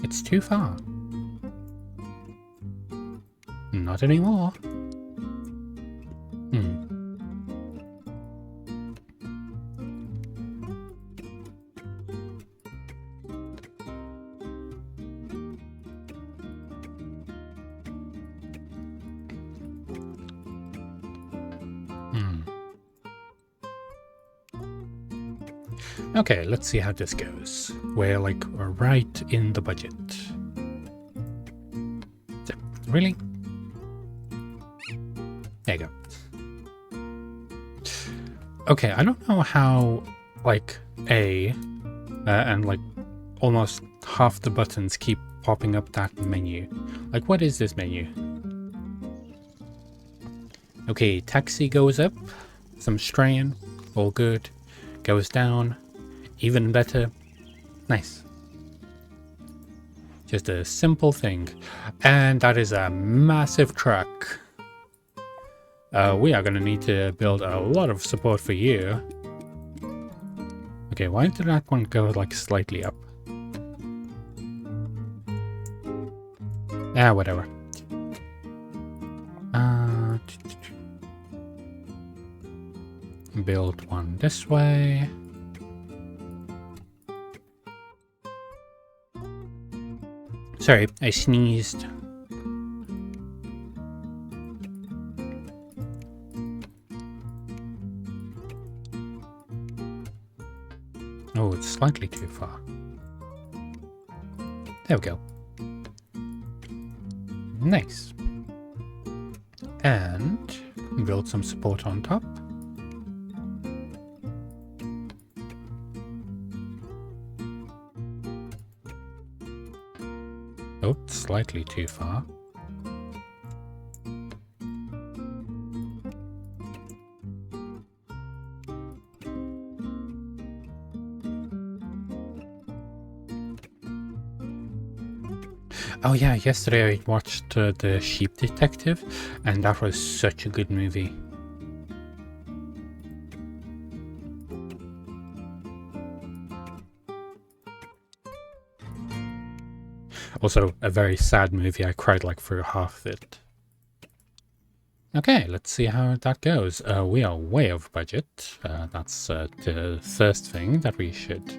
It's too far. Not anymore. Okay, let's see how this goes. We're like right in the budget. So, really? There you go. Okay, I don't know how like and like almost half the buttons keep popping up that menu. Like, what is this menu? Okay, taxi goes up, some strain, all good. Goes down, even better. Nice. Just a simple thing. And that is a massive truck. We are going to need to build a lot of support for you. Okay, why did that one go like slightly up? Ah, whatever. Build one this way. Sorry, I sneezed. Oh, it's slightly too far. There we go. Nice. And build some support on top. Oh, slightly too far. Oh yeah, yesterday I watched The Sheep Detective, and that was such a good movie. Also, a very sad movie. I cried like through half of it. Okay, let's see how that goes. We are way over budget. That's the first thing that we should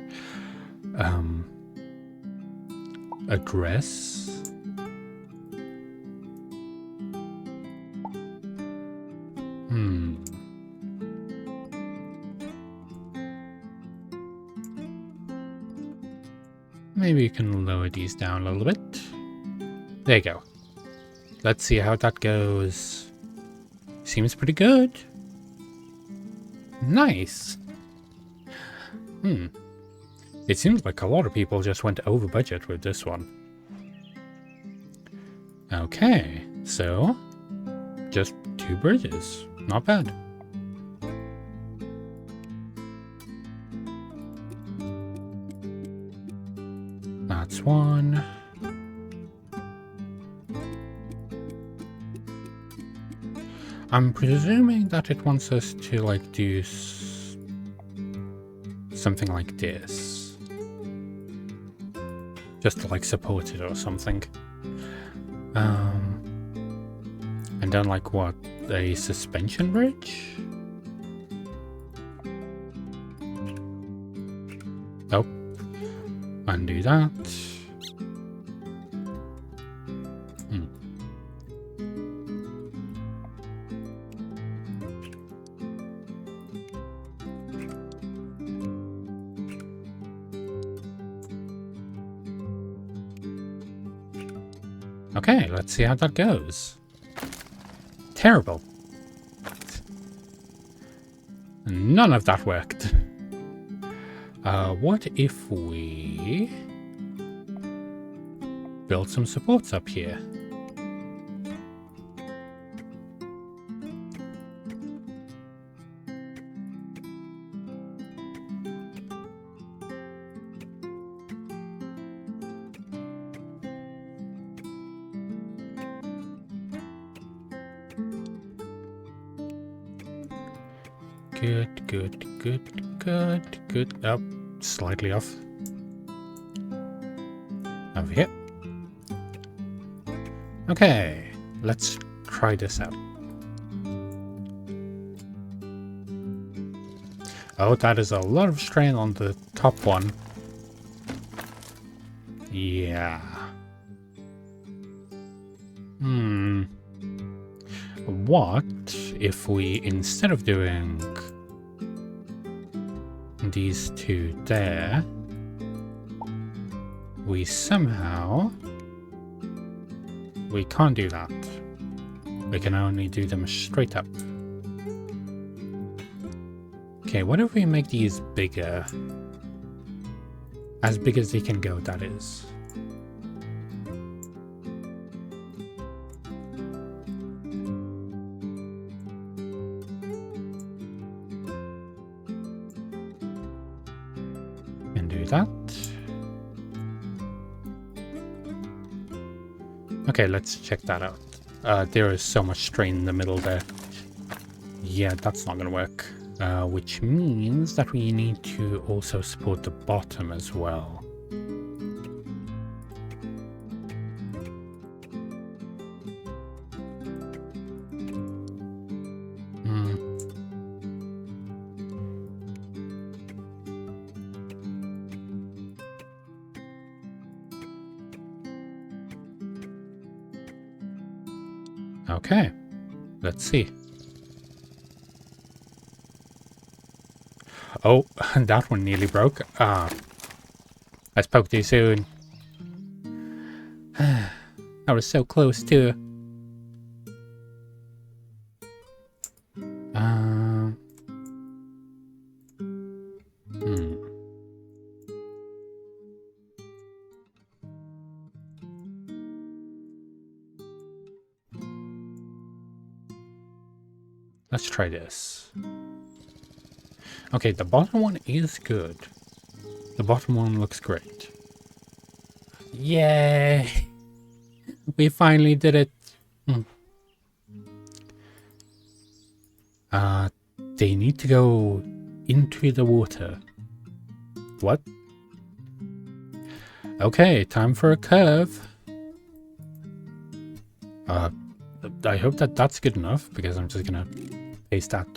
address. Maybe you can lower these down a little bit. There you go. Let's see how that goes. Seems pretty good. Nice. It seems like a lot of people just went over budget with this one. Okay, so just 2 bridges. Not bad. That's one. I'm presuming that it wants us to like do something like this. Just to like support it or something. And then like what? A suspension bridge? Oh. Undo that. Okay, let's see how that goes. terrible. None of that worked. What if we build some supports up here? Good. Oh, slightly off. Over here. Okay, let's try this out. Oh, that is a lot of strain on the top one. Yeah. What if we, instead of doing these two there, we somehow... We can't do that. We can only do them straight up. Okay, what if we make these bigger? As big as they can go, that is. And do that. Okay, let's check that out. There is so much strain in the middle there. Yeah, that's not gonna work. Which means that we need to also support the bottom as well. Okay, let's see. Oh, that one nearly broke. I spoke too soon. I was so close too. Let's try this. Okay, the bottom one is good. The bottom one looks great. Yay! We finally did it. They need to go into the water. What? Okay, time for a curve. I hope that that's good enough, because I'm just gonna paste that.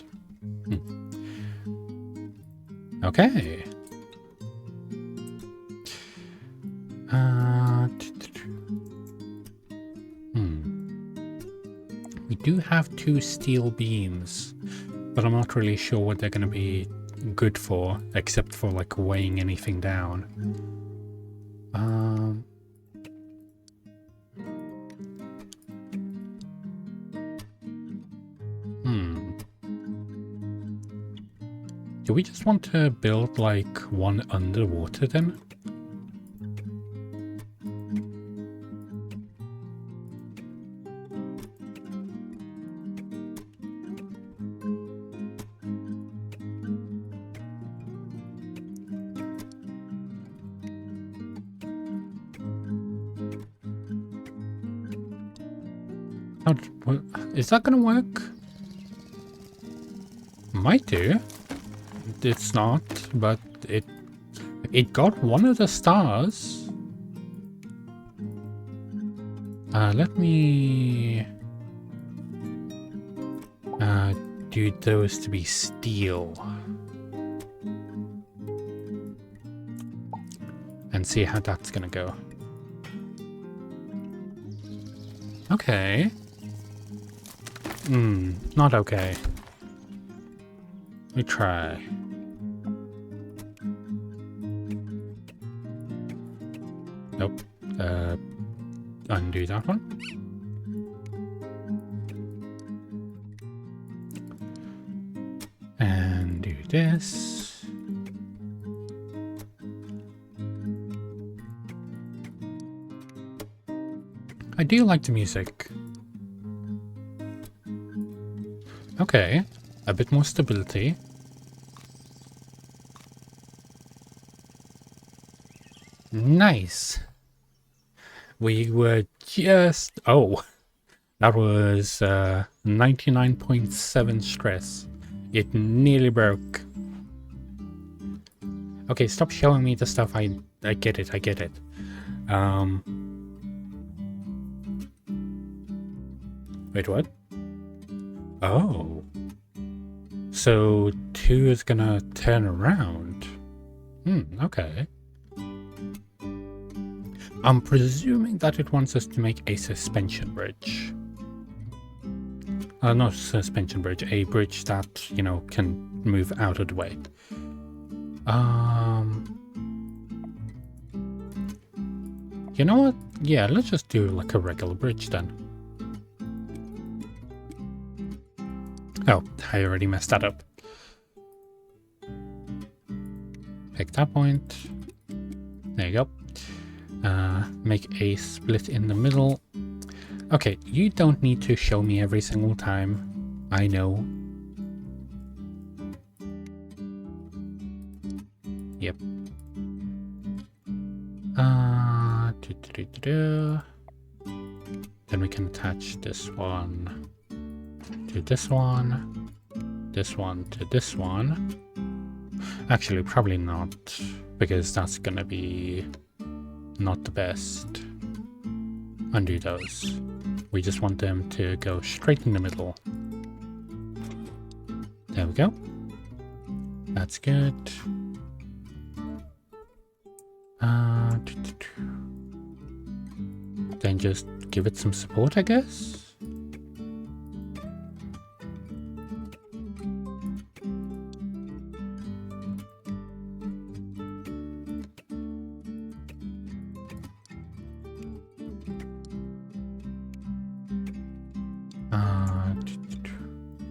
Okay. We do have 2 steel beams, but I'm not really sure what they're going to be good for, except for like weighing anything down. Do we just want to build like one underwater then? Is that gonna work? Might do. It's not, but it got one of the stars. Let me do those to be steel and see how that's gonna go. Okay. Not okay. Let me try. Nope. Undo that one. this. I do like the music. Okay, a bit more stability. Nice. We were just... Oh, that was 99.7 stress. It nearly broke. Okay, stop showing me the stuff. I get it, I get it. Wait, what? Oh. So 2 is gonna turn around. Okay. I'm presuming that it wants us to make a suspension bridge. Not suspension bridge, a bridge that, you know, can move out of the way. You know what? Yeah, let's just do like a regular bridge then. Oh, I already messed that up. Pick that point. There you go. Make a split in the middle. Okay, you don't need to show me every single time. I know. Yep. Then we can attach this one to this one to this one. Actually, probably not, because that's gonna be not the best. Undo those. We just want them to go straight in the middle. There we go. That's good. Then just give it some support, I guess.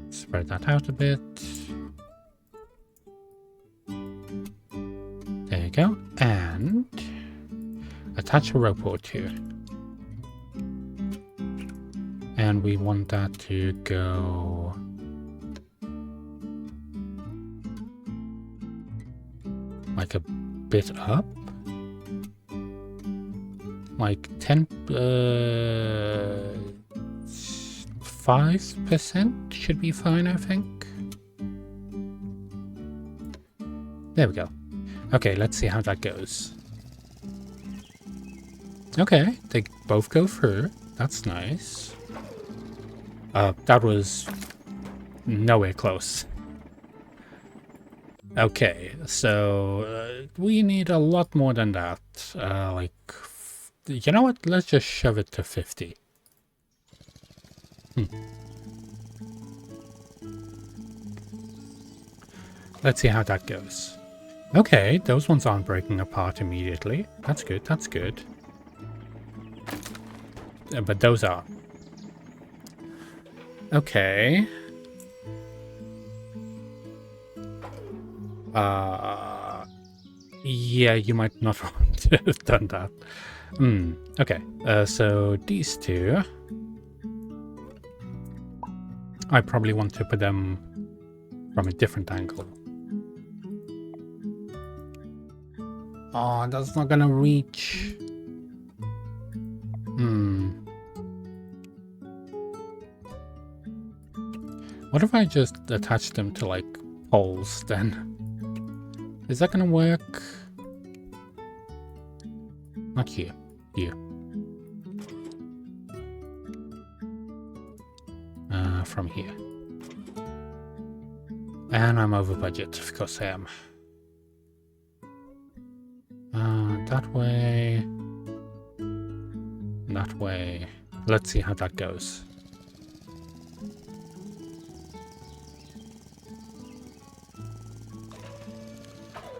Spread that out a bit. There you go. And attach a rope or two. And we want that to go like a bit up. Like 5% should be fine, I think. There we go. Okay, let's see how that goes. Okay, they both go through. That's nice. That was nowhere close. Okay, so we need a lot more than that. You know what? Let's just shove it to 50. Let's see how that goes. Okay, those ones aren't breaking apart immediately. That's good, that's good. But those are. Okay. Yeah, you might not want to have done that. Okay, so these two, I probably want to put them from a different angle. Oh, that's not gonna reach. What if I just attach them to, like, poles, then? Is that gonna work? Not here. Here. From here. And I'm over budget, of course I am. That way. That way. Let's see how that goes.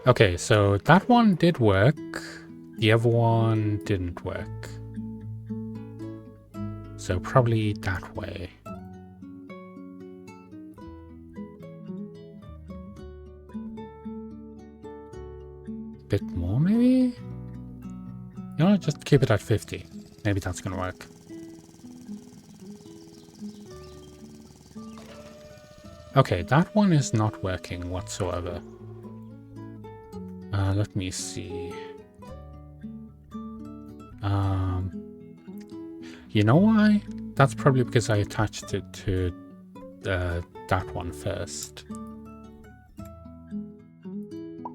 Okay, so that one did work. The other one didn't work. So probably that way. bit more, maybe? You know, just keep it at 50. Maybe that's gonna work. Okay, that one is not working whatsoever. Let me see. You know why? That's probably because I attached it to that one first.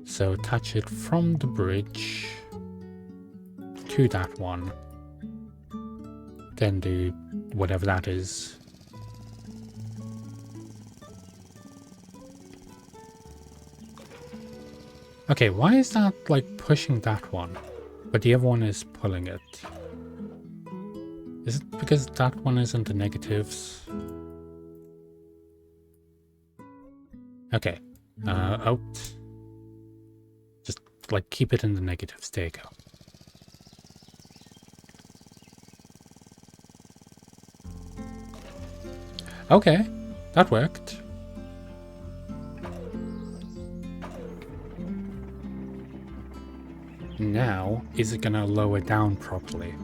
So attach it from the bridge to that one. Then do whatever that is. Okay, why is that like pushing that one, but the other one is pulling it? Is it because that one is in the negatives? Okay, out. Just like keep it in the negatives, there you go. Okay, that worked. Now, is it gonna lower down properly?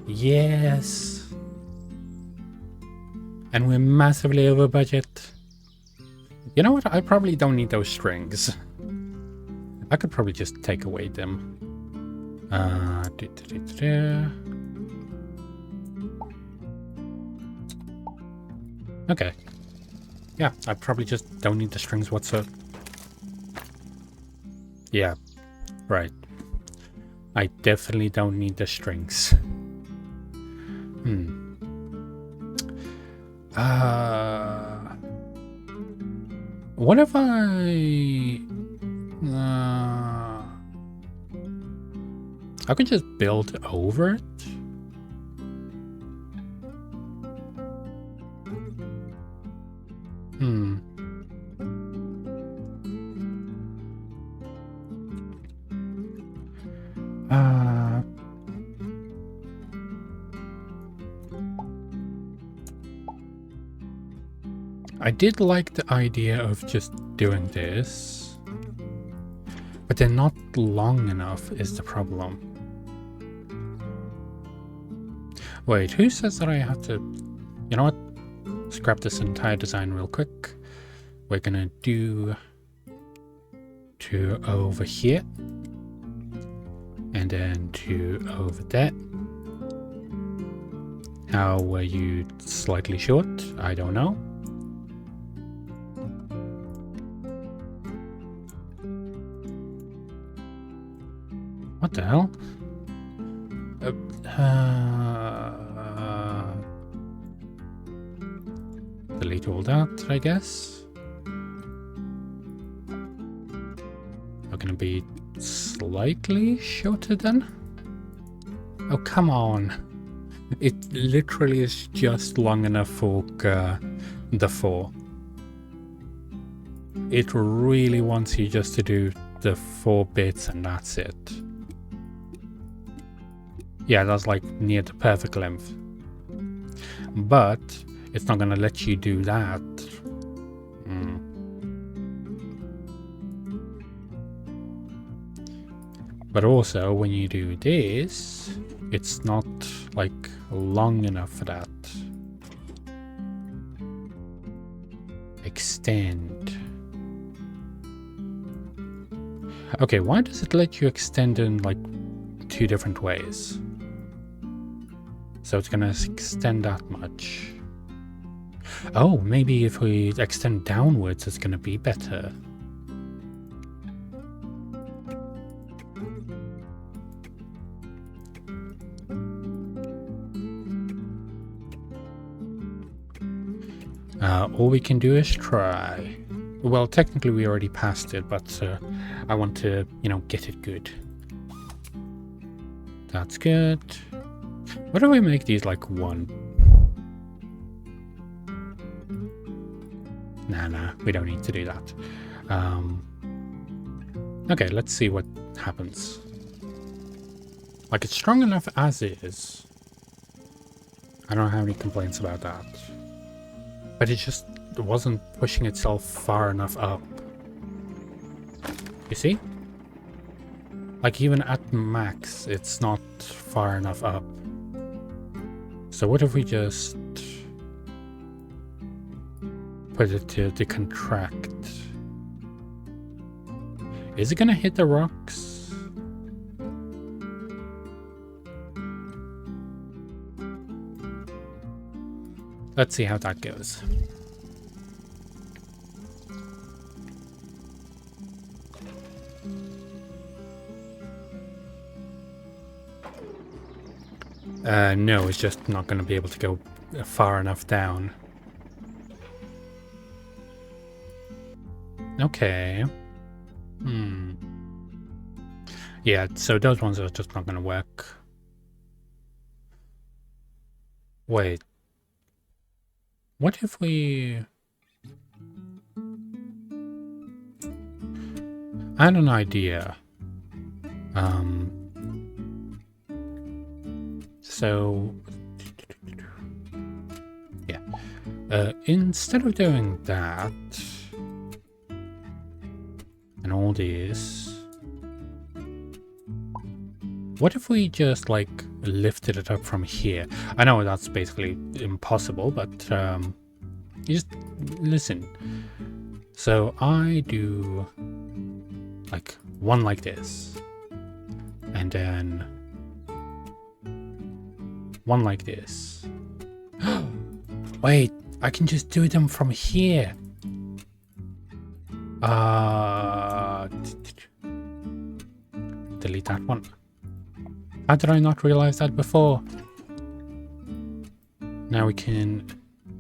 Yes! And we're massively over budget. You know what? I probably don't need those strings. I could probably just take away them. Okay. Yeah, I probably just don't need the strings whatsoever. Yeah, right. I definitely don't need the strings. What if I could just build over it? I did like the idea of just doing this, but they're not long enough is the problem. Wait, who says that I have to... You know what? Scrap this entire design real quick. We're gonna do to over here, and then to over there. How were you slightly short? I don't know. What the hell? Delete all that, I guess. We're gonna be slightly shorter then? Oh, come on. It literally is just long enough for the 4. It really wants you just to do the 4 bits and that's it. Yeah, that's like near the perfect length. But it's not gonna let you do that. But also, when you do this, it's not like long enough for that. Extend. Okay, why does it let you extend in like 2 different ways? So it's gonna extend that much. Oh, maybe if we extend downwards, it's gonna be better. All we can do is try. Well, technically we already passed it, but I want to, you know, get it good. That's good. What do we make these like 1? Nah, we don't need to do that. Okay, let's see what happens. Like, it's strong enough as is. I don't have any complaints about that. But it just wasn't pushing itself far enough up. You see? Like, even at max, it's not far enough up. So what if we just put it to contract? Is it gonna hit the rocks? Let's see how that goes. No, it's just not going to be able to go far enough down. Okay. Yeah, so those ones are just not going to work. Wait. What if we... I had an idea. So... yeah. Instead of doing that... and all these... what if we just, like, lifted it up from here? I know that's basically impossible, but, you just listen. So I do, like, one like this. And then one like this. Wait, I can just do them from here. Delete that one. How did I not realize that before? Now we can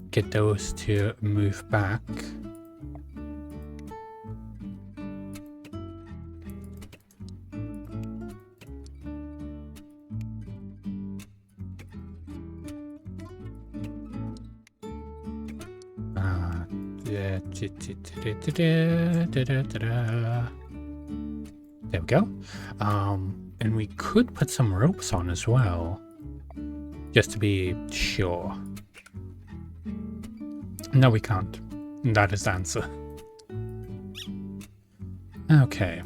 get those to move back. There we go. And we could put some ropes on as well, just to be sure. No, we can't. That is the answer. Okay.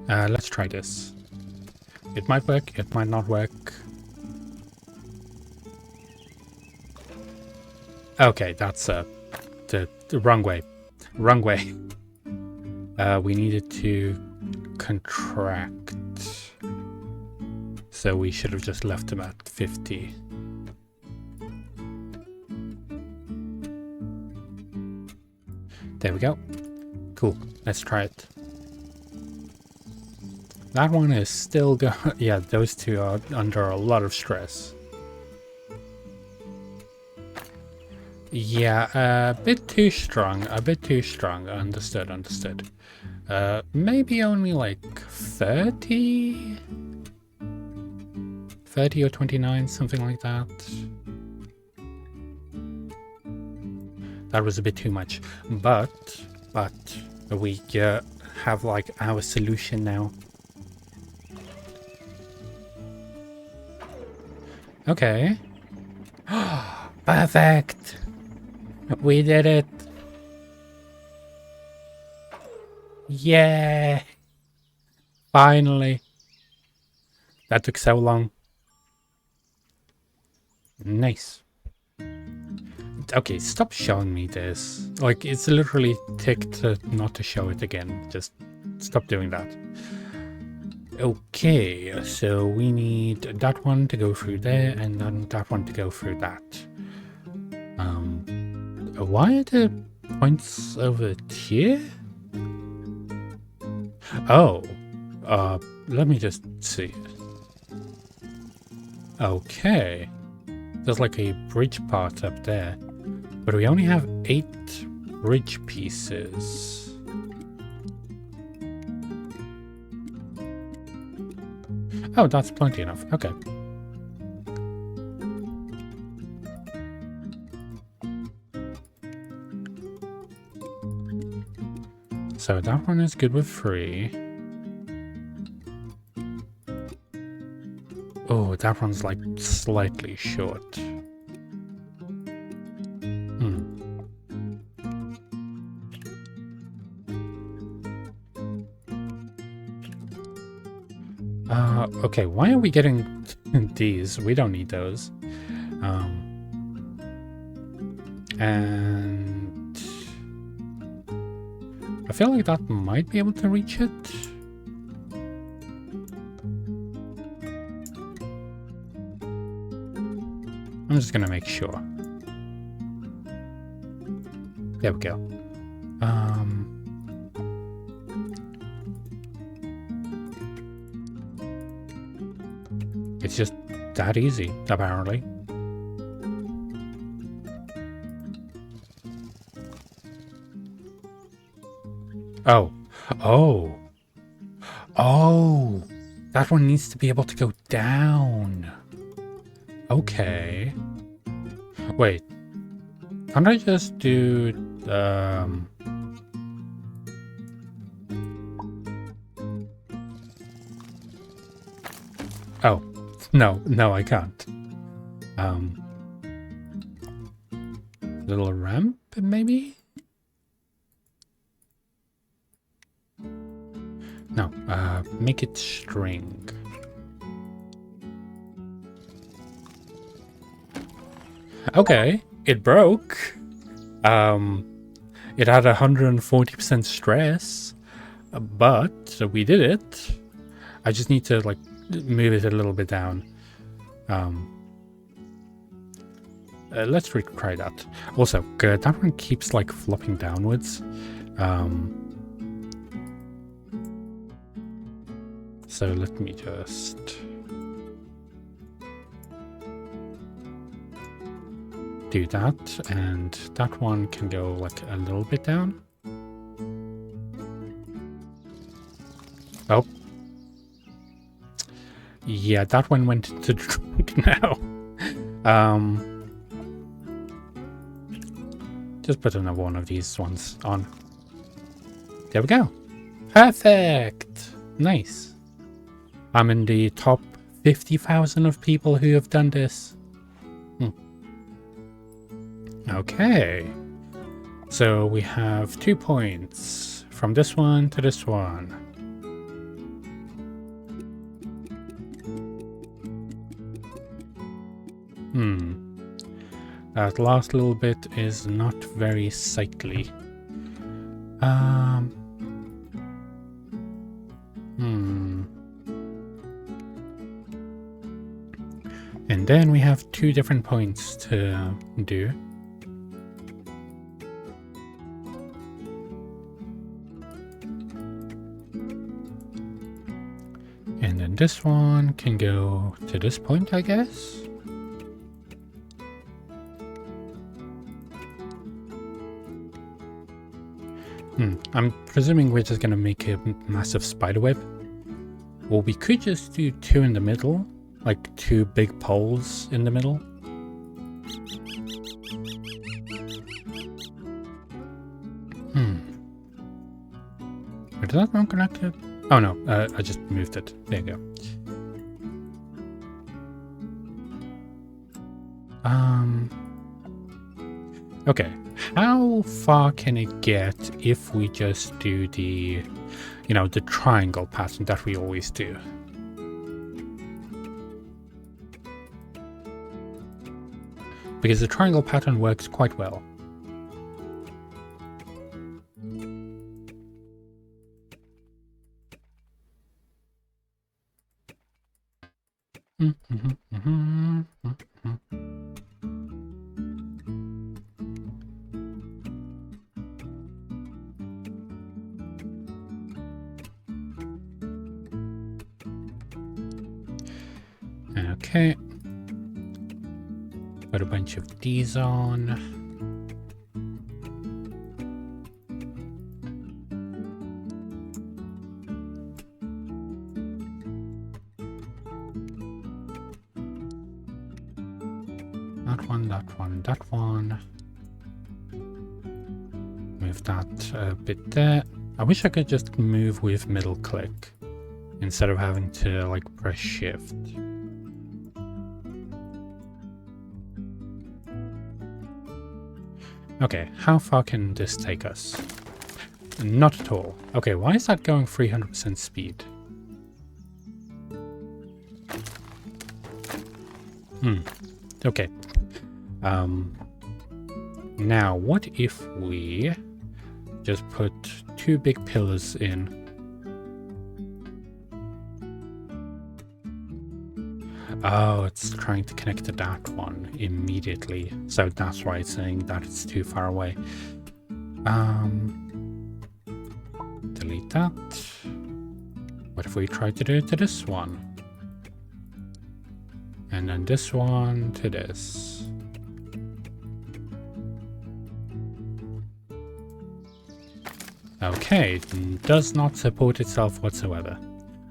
Let's try this. It might work, it might not work. Okay, that's the wrong way. Wrong way. We needed to contract. So we should have just left them at 50. There we go. Cool. Let's try it. That one is still going. Yeah, those two are under a lot of stress. Yeah, a bit too strong. A bit too strong. Understood, understood. Maybe only like 30? 30 or 29, something like that. That was a bit too much. But we have like our solution now. Okay. Perfect! We did it! Yeah! Finally! That took so long. Nice. Okay, stop showing me this. Like, it's literally ticked not to show it again. Just stop doing that. Okay, so we need that one to go through there, and then that one to go through that. Why are the points over here? Oh, let me just see. Okay, there's like a bridge part up there, but we only have 8 bridge pieces. Oh, that's plenty enough. Okay. So that one is good with 3. Oh, that one's like slightly short. Okay, why are we getting these? We don't need those. And I feel like that might be able to reach it. I'm just gonna make sure. There we go. It's just that easy, apparently. Oh. Oh. Oh. That one needs to be able to go down. Okay. Wait. Can't I just do... Oh. No, I can't. Little ramp, maybe? No, make it string. Okay, it broke. It had 140% stress, but we did it. I just need to, like, move it a little bit down. Let's retry that. Also, that one keeps, like, flopping downwards. So let me just... do that, and that one can go, like, a little bit down. Oh. Yeah, that one went into the trunk now. Just put another one of these ones on. There we go. Perfect. Nice. I'm in the top 50,000 of people who have done this. Okay. So we have 2 points from this one to this one. That last little bit is not very sightly. And then we have 2 different points to do. And then this one can go to this point, I guess. I'm presuming we're just going to make a massive spider web. Or we could just do 2 in the middle, like 2 big poles in the middle. Did that one connect it? Oh no, I just moved it. There you go. Okay, how far can it get if we just do the, you know, the triangle pattern that we always do? Because the triangle pattern works quite well. Okay. Put a bunch of these on. That one. Move that a bit there. I wish I could just move with middle click instead of having to, like, press shift. Okay, how far can this take us? Not at all. Okay, why is that going 300% speed? Okay. Now, what if we just put 2 big pillars in? Oh, it's trying to connect to that one immediately. So that's why it's saying that it's too far away. Delete that. What if we try to do it to this one? And then this one to this. Okay, does not support itself whatsoever.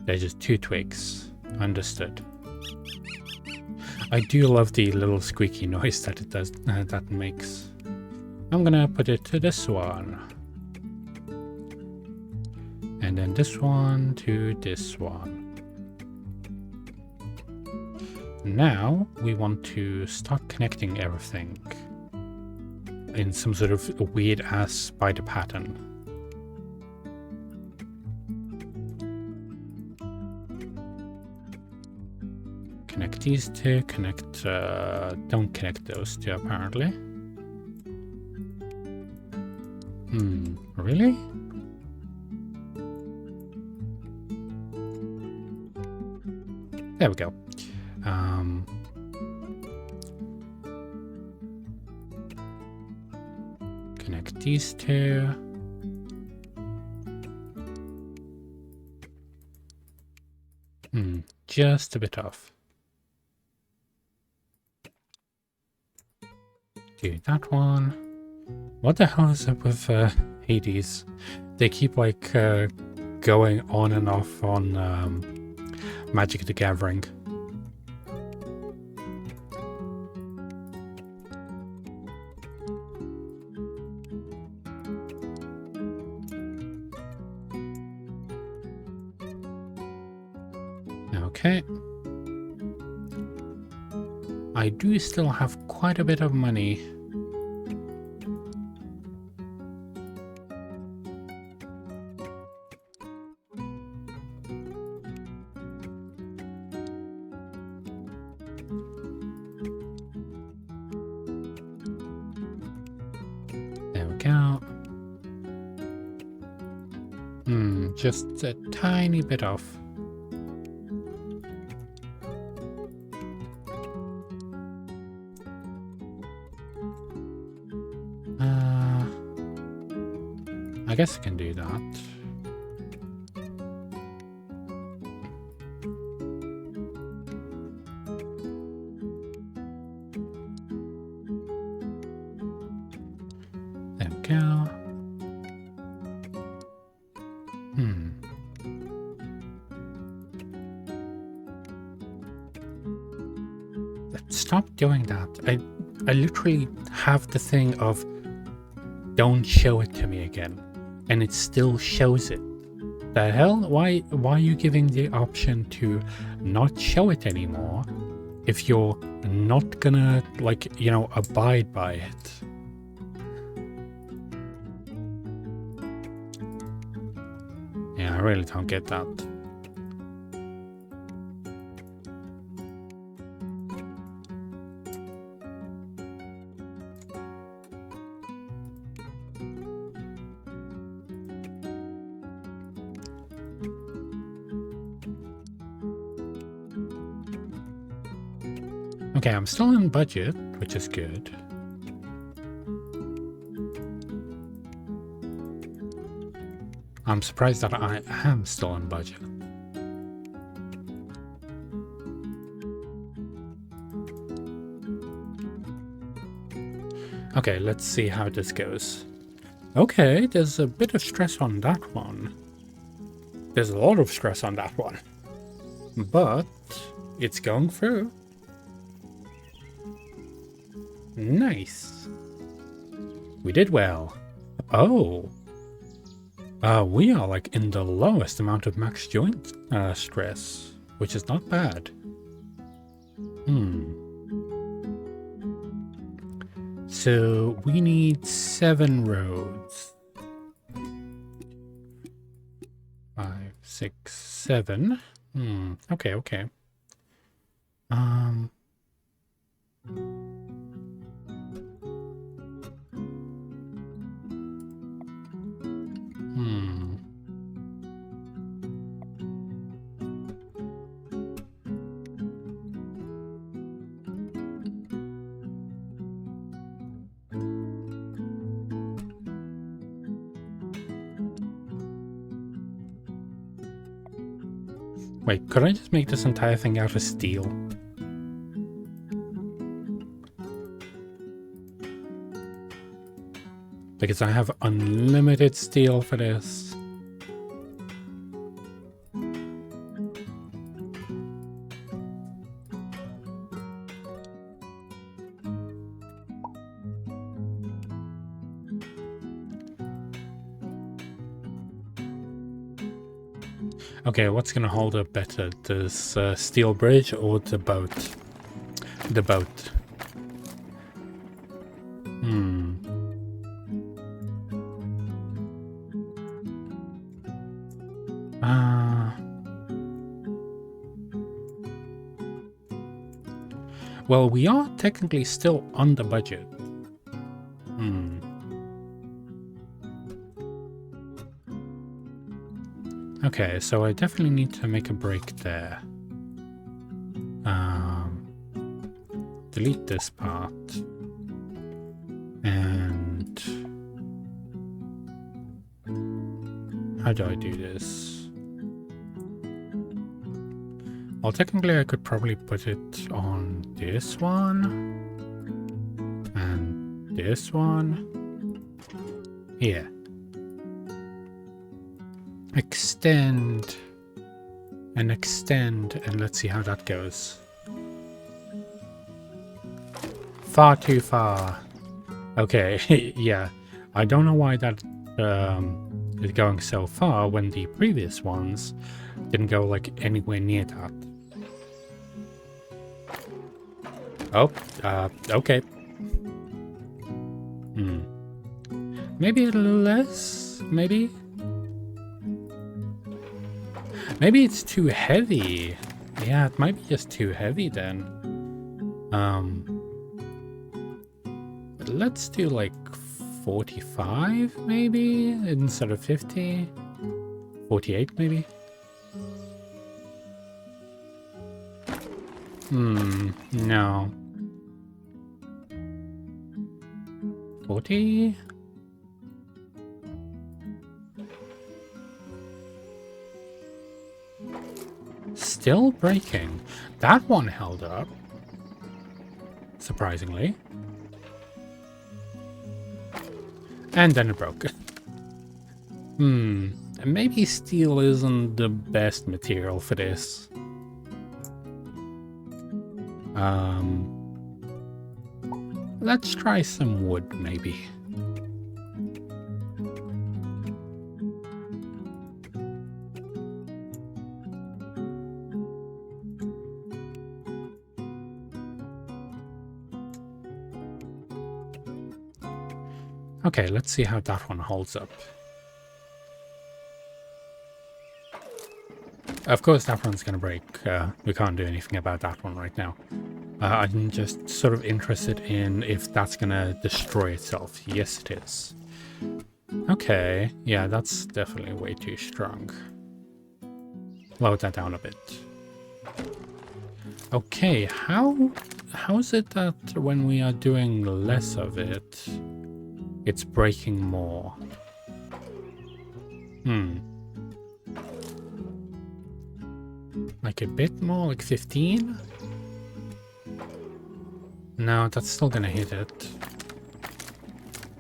They're just 2 twigs. Understood. I do love the little squeaky noise that it does, that makes. I'm gonna put it to this one. And then this one to this one. Now we want to start connecting everything in some sort of weird ass spider pattern. Connect these 2, connect, don't connect those 2 apparently. Really? There we go. Connect these 2. Just a bit off. Do that one. What the hell is up with Hades? They keep like going on and off on Magic the Gathering. Okay. I do still have quite a bit of money. There we go. Just a tiny bit off. I guess I can do that. There we go. Stop doing that. I literally have the thing of don't show it to me again. And it still shows it. The hell? Why are you giving the option to not show it anymore if you're not gonna, like, you know, abide by it? Yeah, I really don't get that. Okay, I'm still in budget, which is good. I'm surprised that I am still in budget. Okay, let's see how this goes. Okay, there's a bit of stress on that one. There's a lot of stress on that one. But it's going through. Nice. We did well. Oh. We are like in the lowest amount of max joint stress, which is not bad. So we need 7 roads. 5, 6, 7. Okay. Hmm. Wait, could I just make this entire thing out of steel? Because I have unlimited steel for this. Okay, what's gonna hold up better? This steel bridge or the boat? The boat. Hmm. Well, we are technically still under budget. Hmm. Okay, so I definitely need to make a break there. Delete this part. And how do I do this? Well, technically I could probably put it on this one. And this one. Here. Extend. And extend. And let's see how that goes. Far too far. Okay, yeah. I don't know why that is going so far when the previous ones didn't go like anywhere near that. Oh, okay. Maybe a little less, maybe? Maybe it's too heavy. Yeah, it might be just too heavy then. Let's do like 45 maybe instead of 50. 48 maybe. No. 40? Still breaking. That one held up. Surprisingly. And then it broke. Maybe steel isn't the best material for this. Let's try some wood, maybe. Okay, let's see how that one holds up. Of course, that one's gonna break. We can't do anything about that one right now. I'm just sort of interested in if that's gonna destroy itself. Yes, it is. Okay, yeah, that's definitely way too strong. Lower that down a bit. Okay, how is it that when we are doing less of it, it's breaking more? Like a bit more, like 15? No, that's still gonna hit it.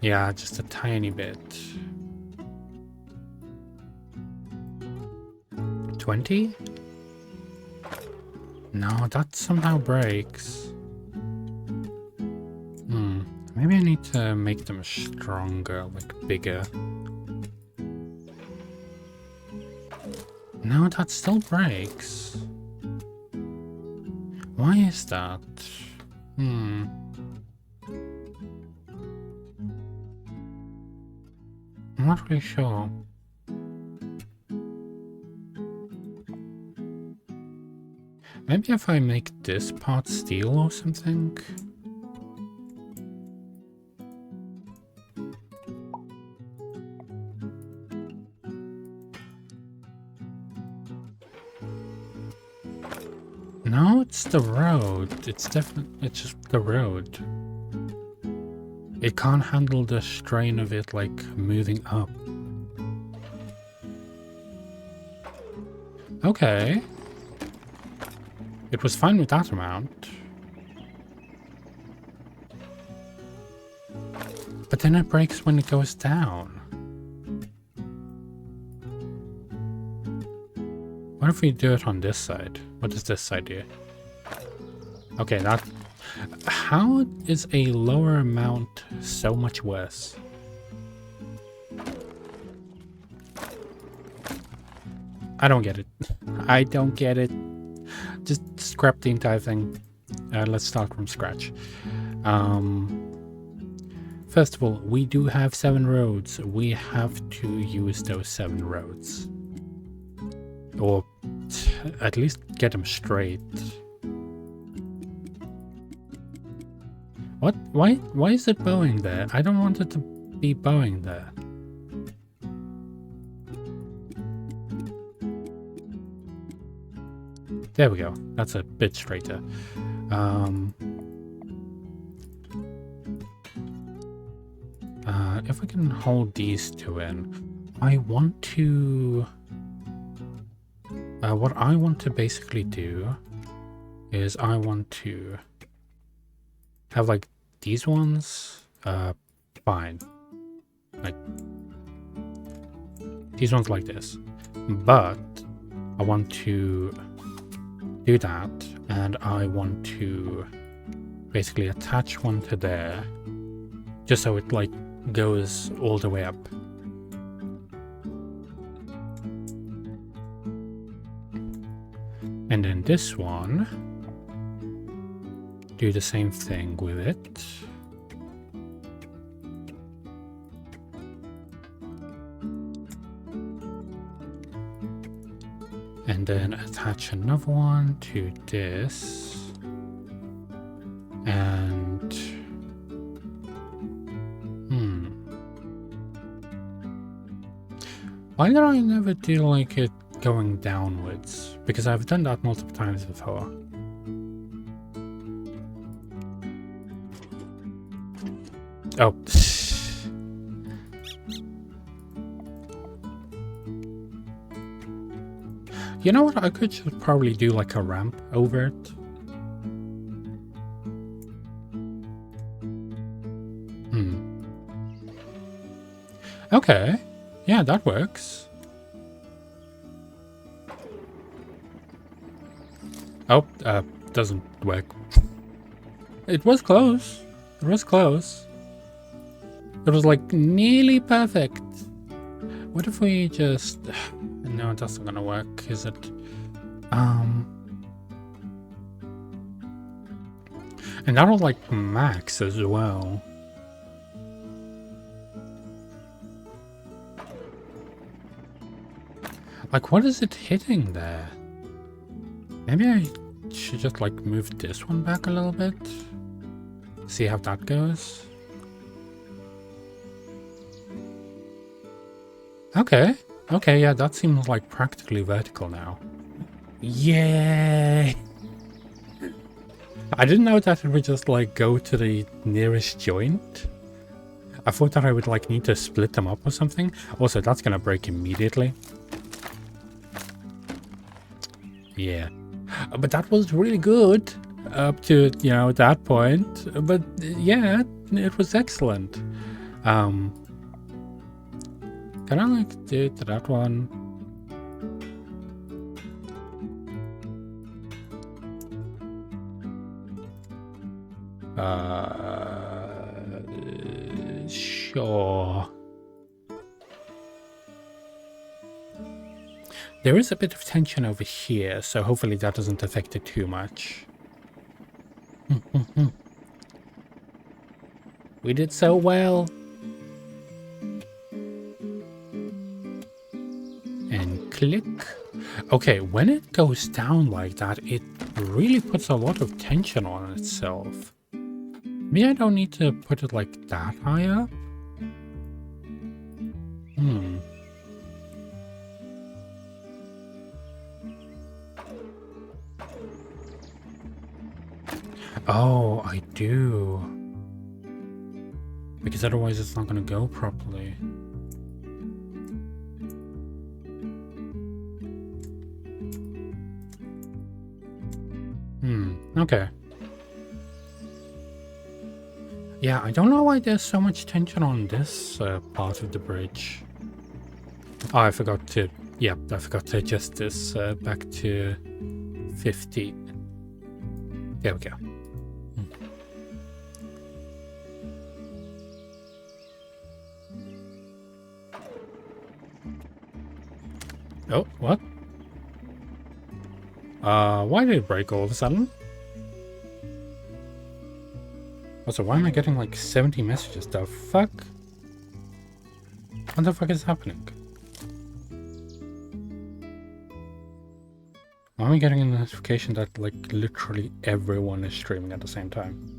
Yeah, just a tiny bit. 20? No, that somehow breaks. Maybe I need to make them stronger, like bigger. No, that still breaks. Why is that? I'm not really sure. Maybe if I make this part steel or something? No, it's the road. It's just the road. It can't handle the strain of it, like, moving up. Okay. It was fine with that amount. But then it breaks when it goes down. What if we do it on this side? What does this side do? Okay, that... How is a lower amount so much worse? I don't get it. I don't get it. Just scrap the entire thing. Let's start from scratch. First of all, we do have 7 roads. We have to use those 7 roads. Or at least get them straight. What? Why is it bowing there? I don't want it to be bowing there. There we go. That's a bit straighter. If I can hold these 2 in, I want to... what I want to basically do is I want to have like these ones, fine. Like these ones like this. But I want to do that, and I want to basically attach one to there, just so it like goes all the way up. And then this one, do the same thing with it. And then attach another one to this. And... Why did I never do like it going downwards? Because I've done that multiple times before. Oh. You know what? I could just probably do like a ramp over it. Okay. Yeah, that works. Oh, doesn't work. It was close. It was close. It was like nearly perfect. What if we just... No, that's not gonna work, is it? And that'll like max as well. Like, what is it hitting there? Maybe I should just like move this one back a little bit. See how that goes. Okay. Okay, yeah, that seems like practically vertical now. Yay! I didn't know that it would just like go to the nearest joint. I thought that I would like need to split them up or something. Also, that's gonna break immediately. Yeah. But that was really good up to, you know, that point. But yeah, it was excellent. Can I like do it to that one? Sure. There is a bit of tension over here, so hopefully that doesn't affect it too much. We did so well. And click. Okay, when it goes down like that, it really puts a lot of tension on itself. Maybe I don't need to put it like that high up? Oh, I do. Because otherwise it's not going to go properly. Okay. Yeah, I don't know why there's so much tension on this part of the bridge. Oh, I forgot to... Yeah, I forgot to adjust this back to 50. There we go. Oh, what? Why did it break all of a sudden? Also, why am I getting like 70 messages? The fuck? What the fuck is happening? Why am I getting a notification that like literally everyone is streaming at the same time?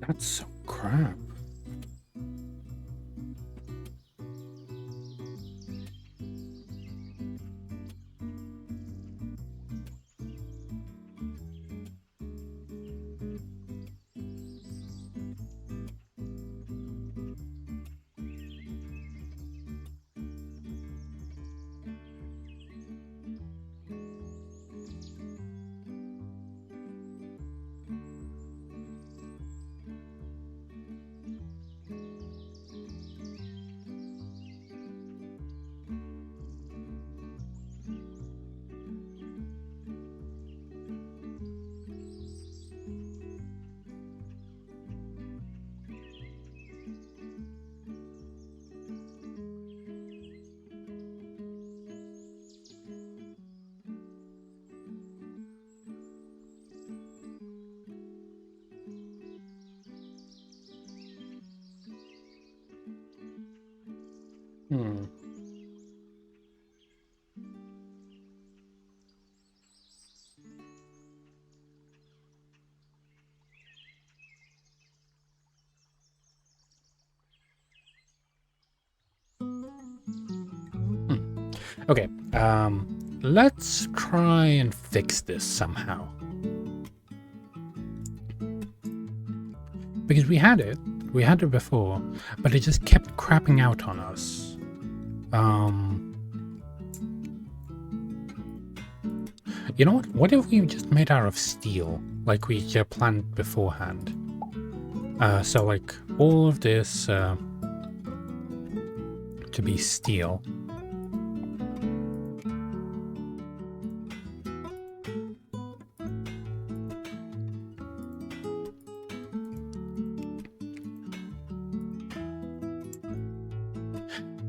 That's so crap. Okay, let's try and fix this somehow. Because we had it before, but it just kept crapping out on us. You know what? What if we just made out of steel, like we planned beforehand? So like all of this to be steel.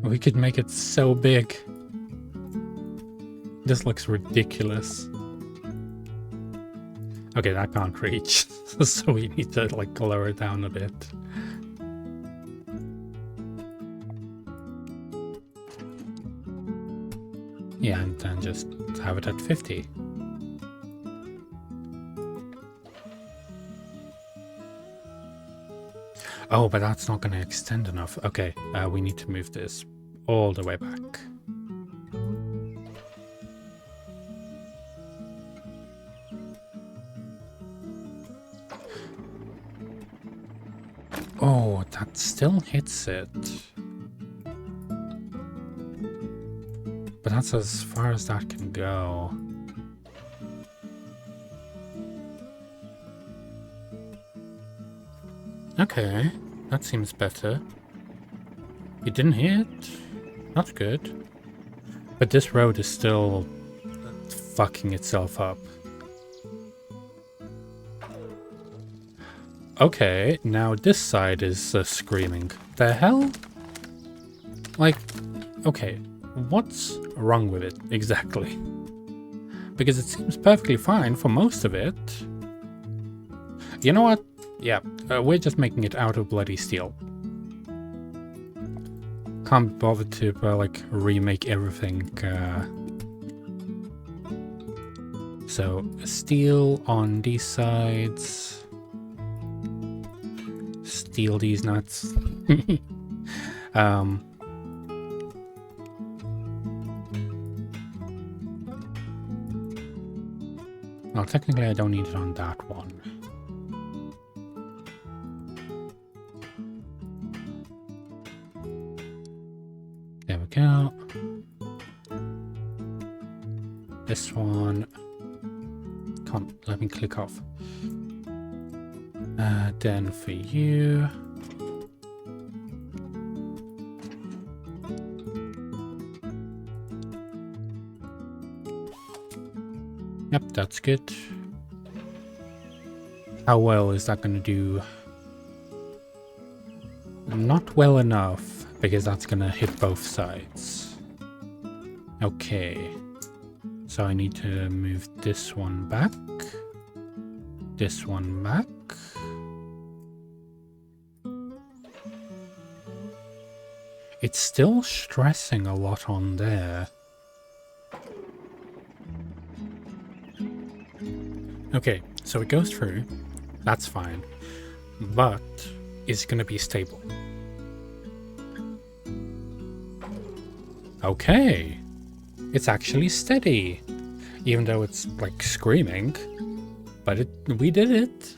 We could make it so big. This looks ridiculous. Okay, that can't reach, so we need to like lower it down a bit. Yeah, and then just have it at 50. Oh, but that's not going to extend enough. Okay, we need to move this all the way back. Oh, that still hits it. But that's as far as that can go. Okay, that seems better. It didn't hit. That's good. But this road is still fucking itself up. Okay, now this side is screaming. The hell? Like, okay, what's wrong with it exactly? Because it seems perfectly fine for most of it. You know what? Yeah, we're just making it out of bloody steel. can't bother to like remake everything. So steel on these sides. Steal these nuts. Well, technically I don't need it on that one. There we go. This one can't let me click off. Then for you, yep, that's good. How well is that going to do? Not well enough, because that's going to hit both sides. Okay. So I need to move this one back. This one back. It's still stressing a lot on there. Okay, so it goes through. That's fine. But it's going to be stable. Okay. It's actually steady. Even though it's like screaming. But we did it.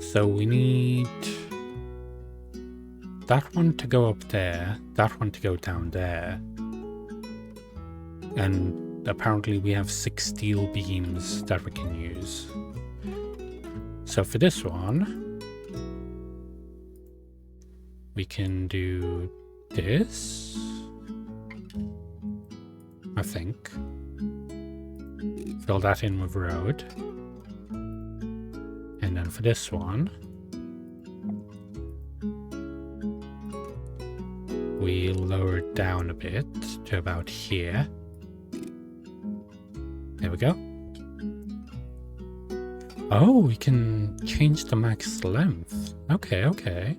So we need that one to go up there, that one to go down there. And apparently we have 6 steel beams that we can use. So for this one, we can do this, I think. Fill that in with road. And then for this one, we lower it down a bit to about here. There we go. Oh, we can change the max length. Okay, okay.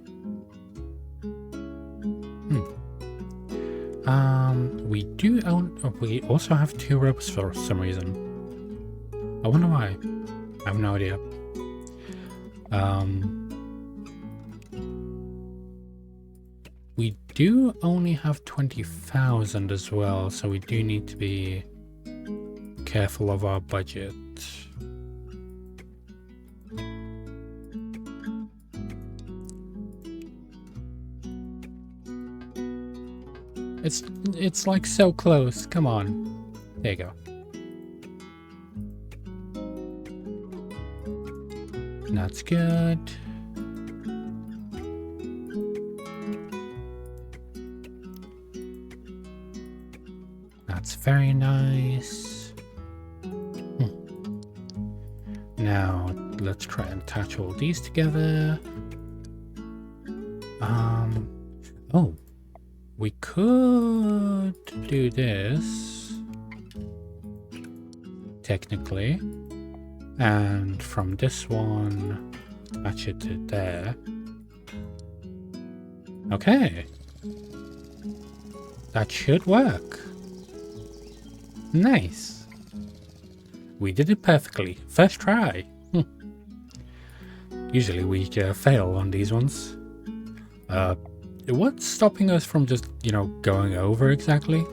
We also have 2 ropes for some reason. I wonder why. I have no idea. We do only have 20,000 as well, so we do need to be careful of our budget. It's like so close. Come on. There you go. That's good. That's very nice. Now, let's try and attach all these together. Oh. We could do this, technically, and from this one, attach it to there. Okay. That should work. Nice. We did it perfectly. First try. Usually we fail on these ones. What's stopping us from just, going over exactly?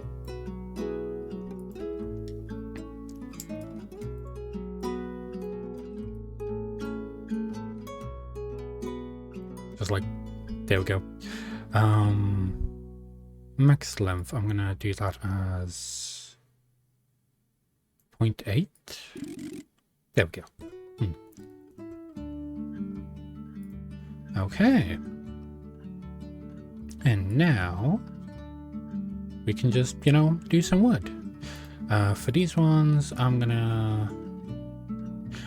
Just like, there we go. Max length, I'm gonna do that as 0.8. There we go. Okay. And now we can just, do some wood. For these ones,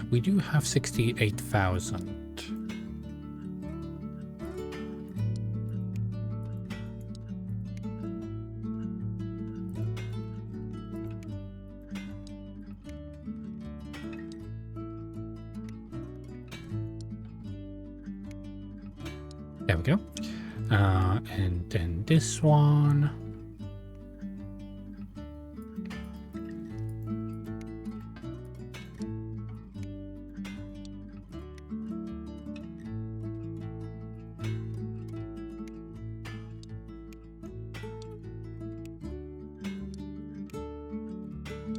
we do have 68,000. There we go. And then this one.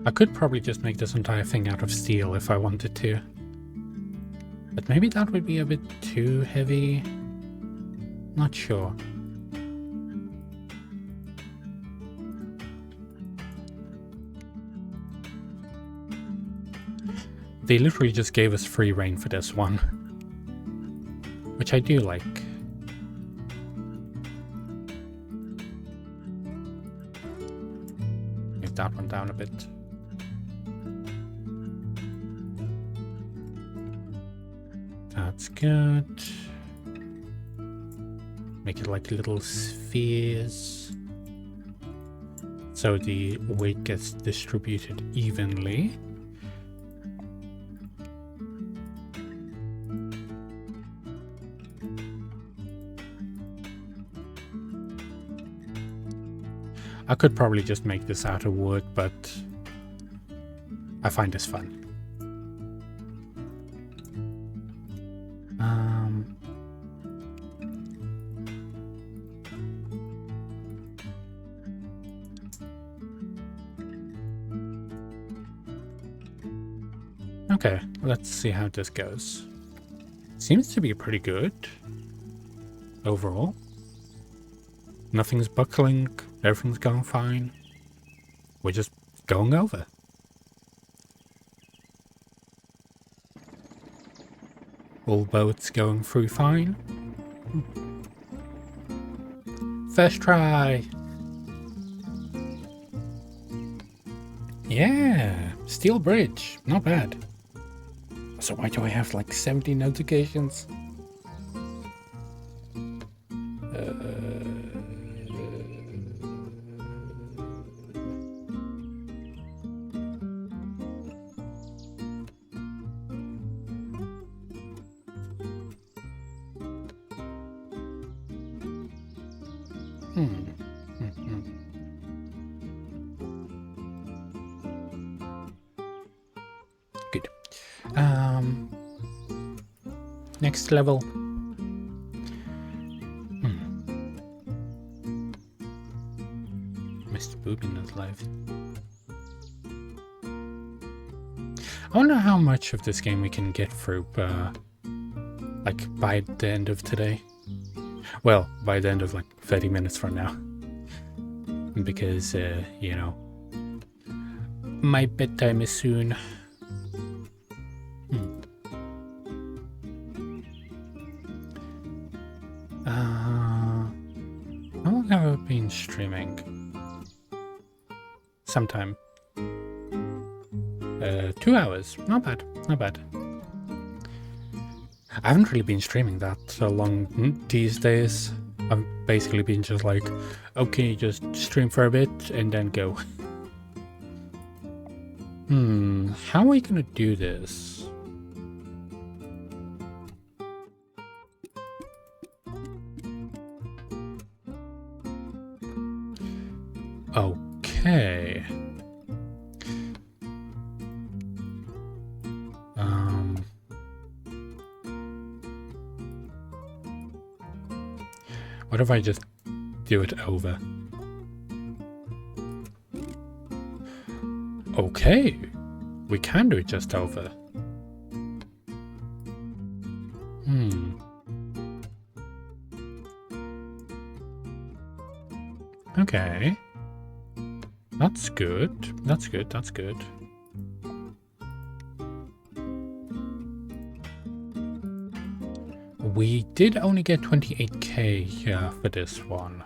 I could probably just make this entire thing out of steel if I wanted to. But maybe that would be a bit too heavy. Not sure. They literally just gave us free reign for this one. Which I do like. Make that one down a bit. That's good. Make it like little spheres. So the weight gets distributed evenly. I could probably just make this out of wood, but I find this fun. Okay, let's see how this goes. Seems to be pretty good overall. Nothing's buckling, everything's going fine. We're just going over. All boats going through fine. First try! Yeah, steel bridge, not bad. So why do I have like 70 notifications? Good. Next level. Mr. Boobin is live. I wonder how much of this game we can get through, like, by the end of today. Well, by the end of, like, 30 minutes from now. Because, you know, my bedtime is soon. How long have I been streaming? Sometime. 2 hours. Not bad. Not bad. I haven't really been streaming that so long these days. I've basically been just like, okay, just stream for a bit and then go. How are we gonna do this? Okay. What if I just do it over? Okay, we can do it just over. Okay. That's good. That's good. That's good. We did only get 28k for this one.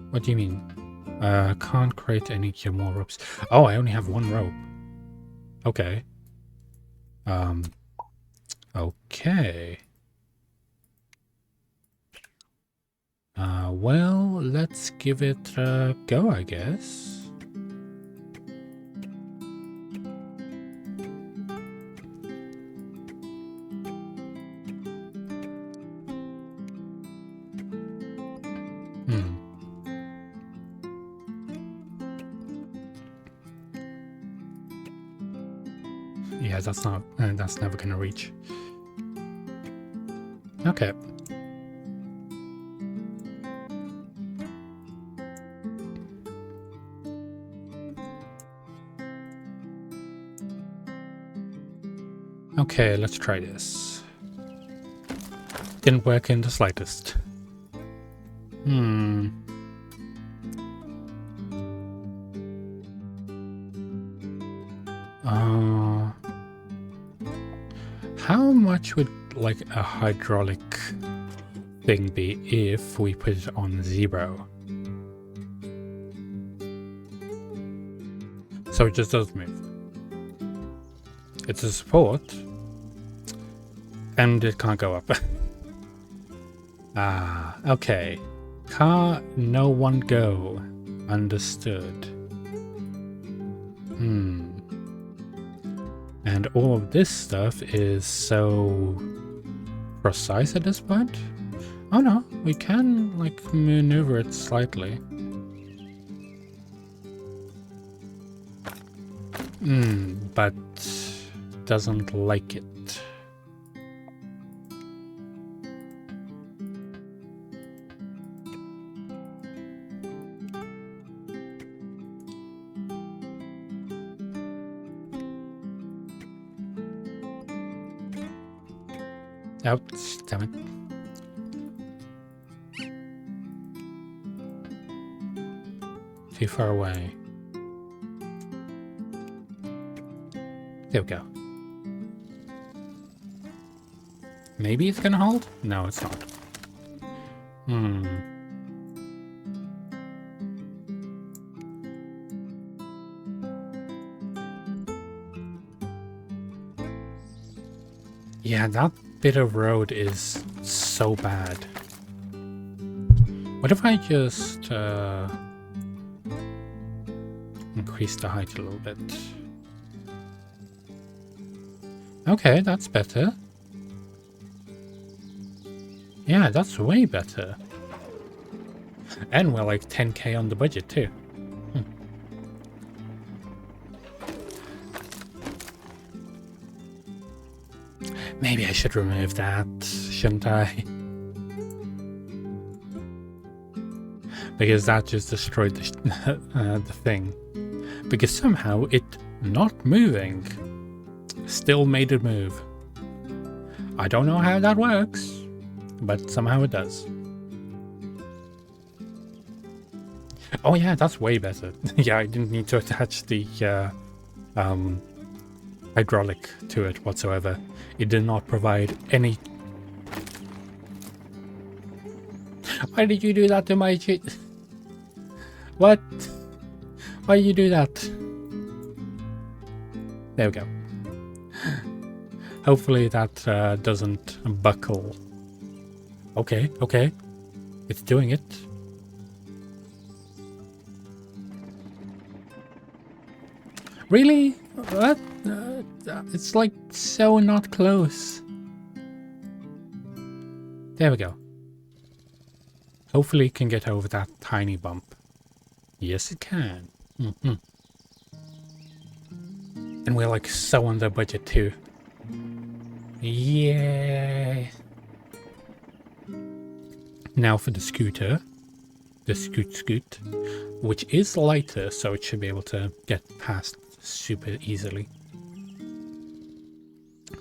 What do you mean? Can't create any more ropes. Oh, I only have one rope. Okay. Okay. Well, let's give it a go, I guess. Yeah, that's never gonna reach. Okay. Okay, let's try this. Didn't work in the slightest. How much would like a hydraulic thing be if we put it on 0? So it just does move. It's a support, and it can't go up. Ah, okay. Car, no one go. Understood. And all of this stuff is so precise at this point? Oh no, we can like maneuver it slightly. But doesn't like it. Ouch, damn it. Too far away. There we go. Maybe it's gonna hold? No, it's not. Yeah, that bit of road is so bad. What if I just increase the height a little bit? Okay, that's better. Yeah, that's way better. And we're like 10k on the budget too. Maybe I should remove that, shouldn't I? Because that just destroyed the thing. Because somehow it not moving still made it move. I don't know how that works, but somehow it does. Oh yeah, that's way better. Yeah, I didn't need to attach the hydraulic to it whatsoever. It did not provide any... Why did you do that to my shit? What? Why did you do that? There we go. Hopefully that doesn't buckle. Okay, okay. It's doing it. Really? What? It's like so not close. There we go. Hopefully it can get over that tiny bump. Yes, it can. And we're like so under budget too. Yeah. Now for the scooter. The scoot, which is lighter, so it should be able to get past super easily.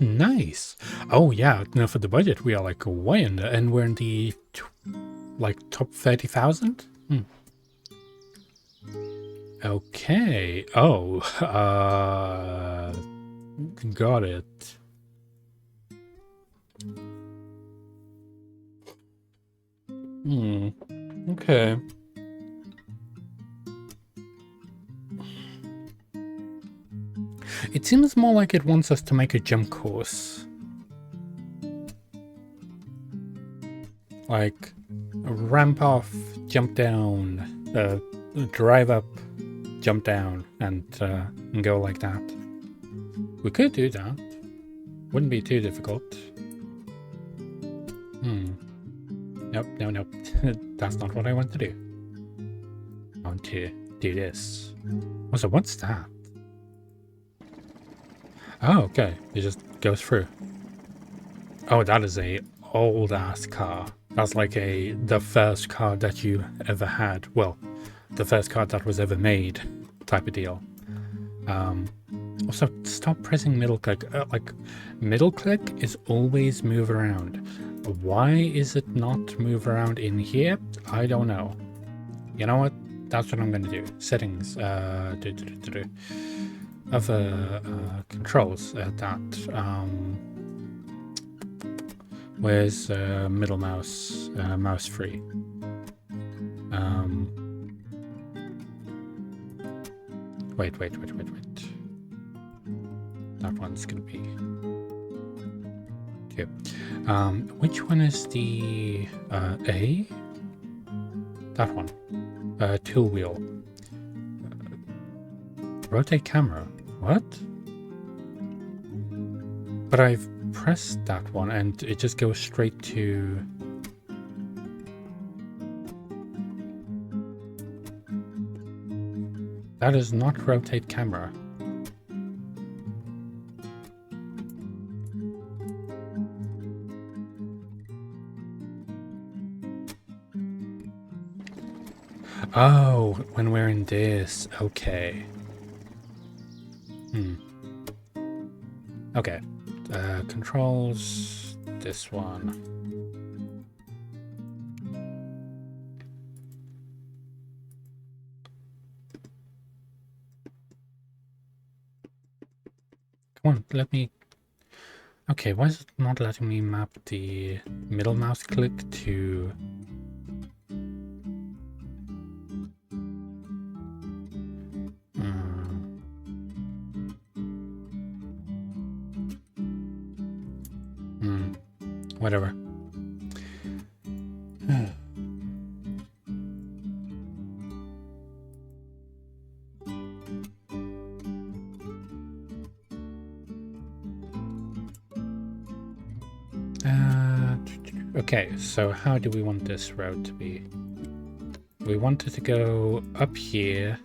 Nice. Oh yeah, now for the budget we are like way under, and we're in the like top 30,000. Okay. Oh, got it. Okay. It seems more like it wants us to make a jump course. Like, ramp off, jump down, drive up, jump down, and go like that. We could do that. Wouldn't be too difficult. Nope, nope. That's not what I want to do. I want to do this. Also, what's that? Oh, okay. It just goes through. Oh, that is a old ass car. That's like the first car that you ever had. Well, the first car that was ever made, type of deal. Also, stop pressing middle click. Like, middle click is always move around. Why is it not move around in here? I don't know. You know what? That's what I'm gonna do. Settings. Other controls. Where's middle mouse? Mouse free. Wait. That one's gonna be two. Which one is the A? That one. Tool wheel. Rotate camera. What? But I've pressed that one and it just goes straight to... That is not rotate camera. Oh, when we're in this. Okay. Okay. Controls. This one. Come on, let me... Okay, why is it not letting me map the middle mouse click to... Whatever. Okay, so how do we want this road to be? We want it to go up here,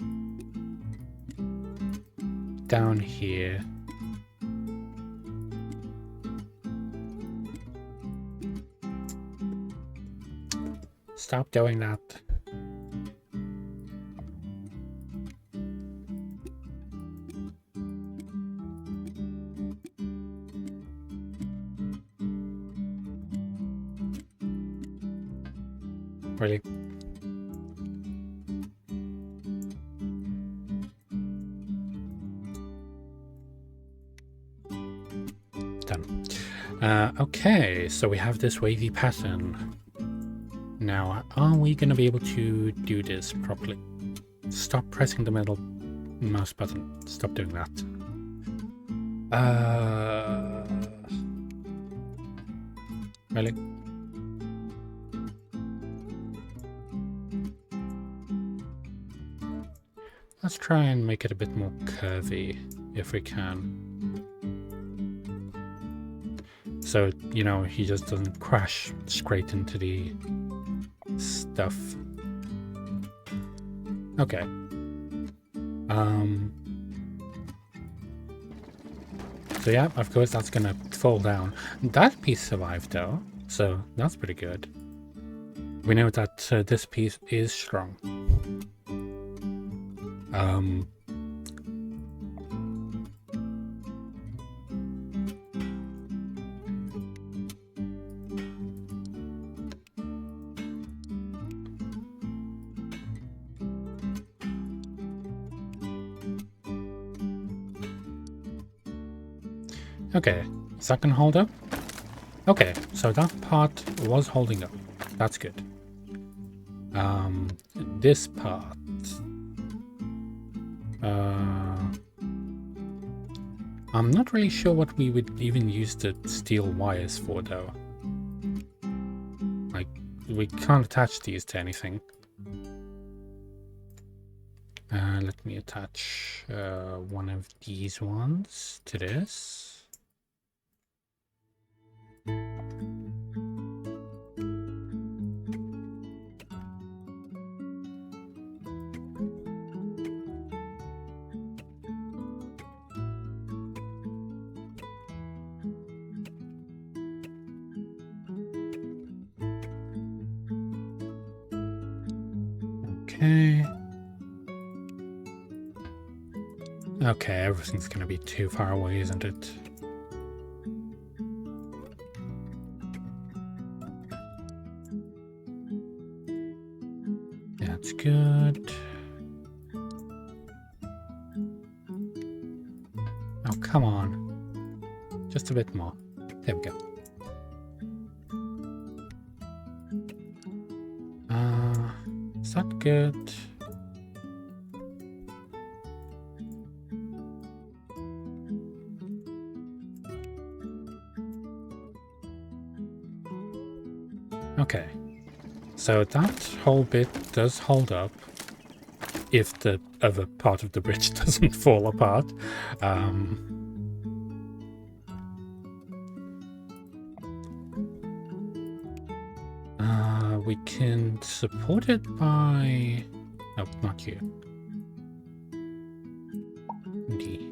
down here, stop doing that. Really? Done. Okay, so we have this wavy pattern. Now, are we going to be able to do this properly? Stop pressing the middle mouse button. Stop doing that. Really? Let's try and make it a bit more curvy, if we can. So, you know, he just doesn't crash straight into the stuff. Okay. So yeah, of course that's gonna fall down. That piece survived though, so that's pretty good. We know that this piece is strong. Okay, is that gonna hold up? Okay, so that part was holding up. That's good. This part. I'm not really sure what we would even use the steel wires for though. Like, we can't attach these to anything. Let me attach one of these ones to this. Okay. Okay, everything's gonna be too far away, isn't it? That's good. Oh, come on. Just a bit more. There we go. Is that good? Okay. So that whole bit does hold up if the other part of the bridge doesn't fall apart. We can support it by... Oh, not you. D.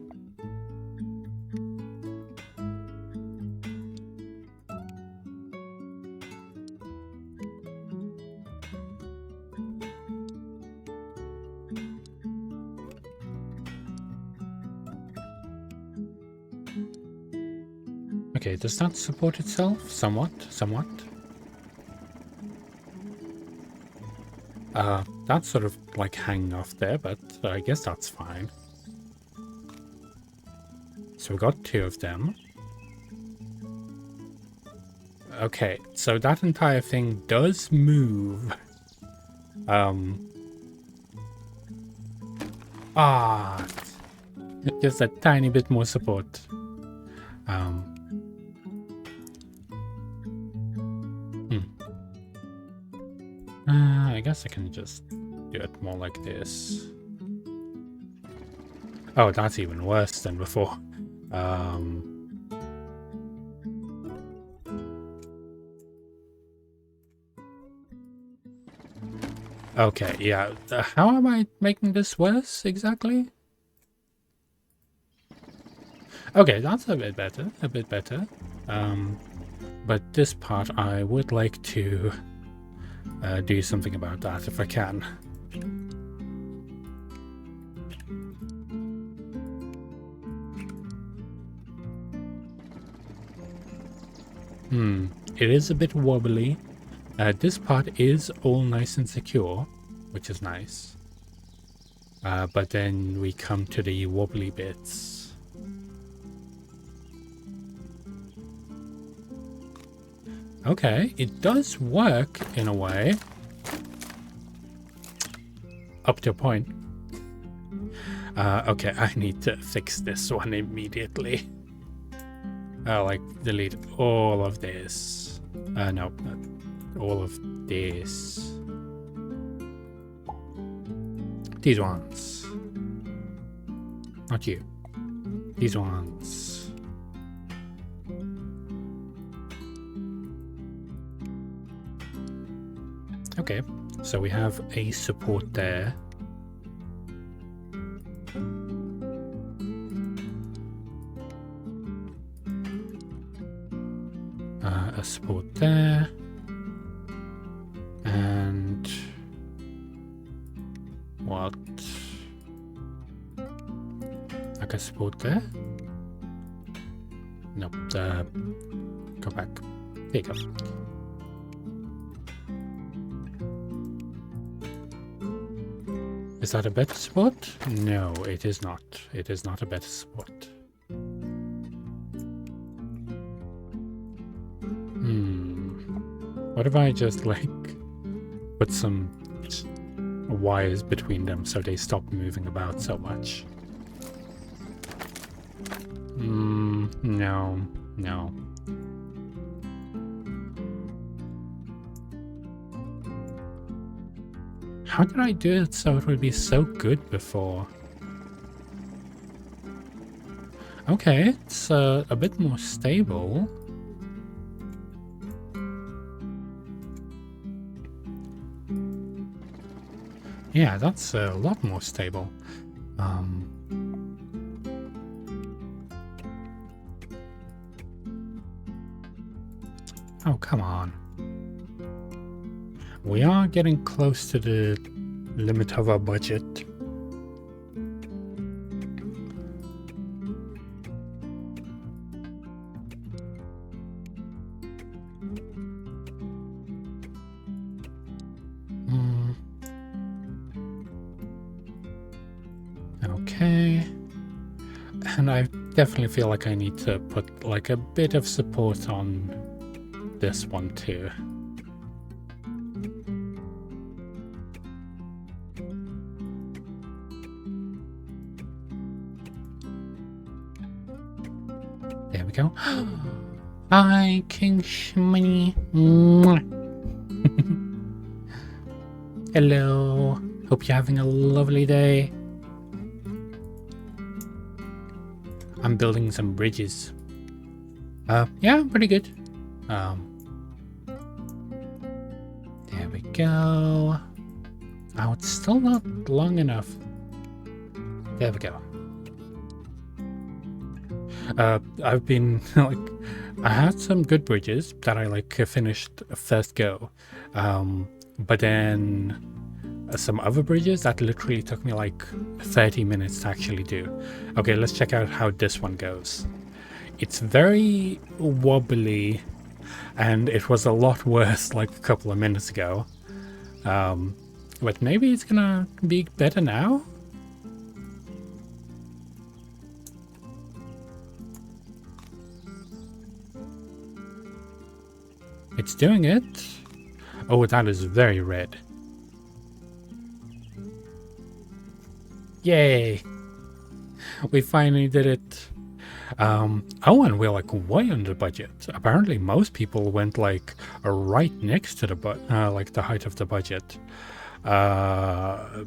Okay, does that support itself? Somewhat? Somewhat? That's sort of like hanging off there, but I guess that's fine. So we got 2 of them. Okay, so that entire thing does move. Just a tiny bit more support. I guess I can just do it more like this. Oh, that's even worse than before. Okay, yeah. How am I making this worse exactly? Okay, that's a bit better. A bit better. But this part, I would like to do something about that if I can. It is a bit wobbly. This part is all nice and secure, which is nice. But then we come to the wobbly bits. Okay, it does work in a way. Up to a point. Okay, I need to fix this one immediately. Like, delete all of this. No, not all of this. These ones. Not you. These ones. Okay, so we have a support there. A support there. And what? Like a support there? Nope, go back. There you go. Is that a better support? No, it is not. It is not a better support. What if I just, like, put some wires between them so they stop moving about so much? No, no. How did I do it so it would be so good before? Okay, it's a bit more stable. Yeah, that's a lot more stable. Oh, come on. We are getting close to the limit of our budget. Okay. And I definitely feel like I need to put like a bit of support on this one too. There we go. Hi, King Shmoney. Hello. Hope you're having a lovely day. I'm building some bridges. Yeah, pretty good. There we go. Oh, it's still not long enough. There we go. I've been like, I had some good bridges that I like finished first go, but then some other bridges that literally took me like 30 minutes to actually do. Okay, let's check out how this one goes. It's very wobbly, and it was a lot worse like a couple of minutes ago. But maybe it's gonna be better now. It's doing it. Oh, that is very red. Yay! We finally did it. Oh, and we're like way under budget. Apparently, most people went like right next to the like the height of the budget. But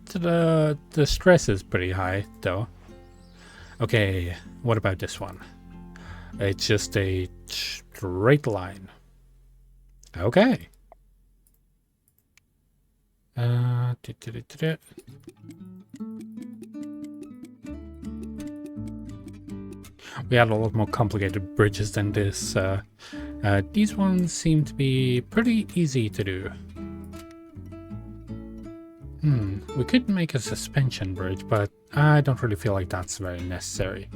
the stress is pretty high, though. Okay, what about this one? It's just a straight line. Okay. We had a lot more complicated bridges than this. These ones seem to be pretty easy to do. We could make a suspension bridge, but I don't really feel like that's very necessary.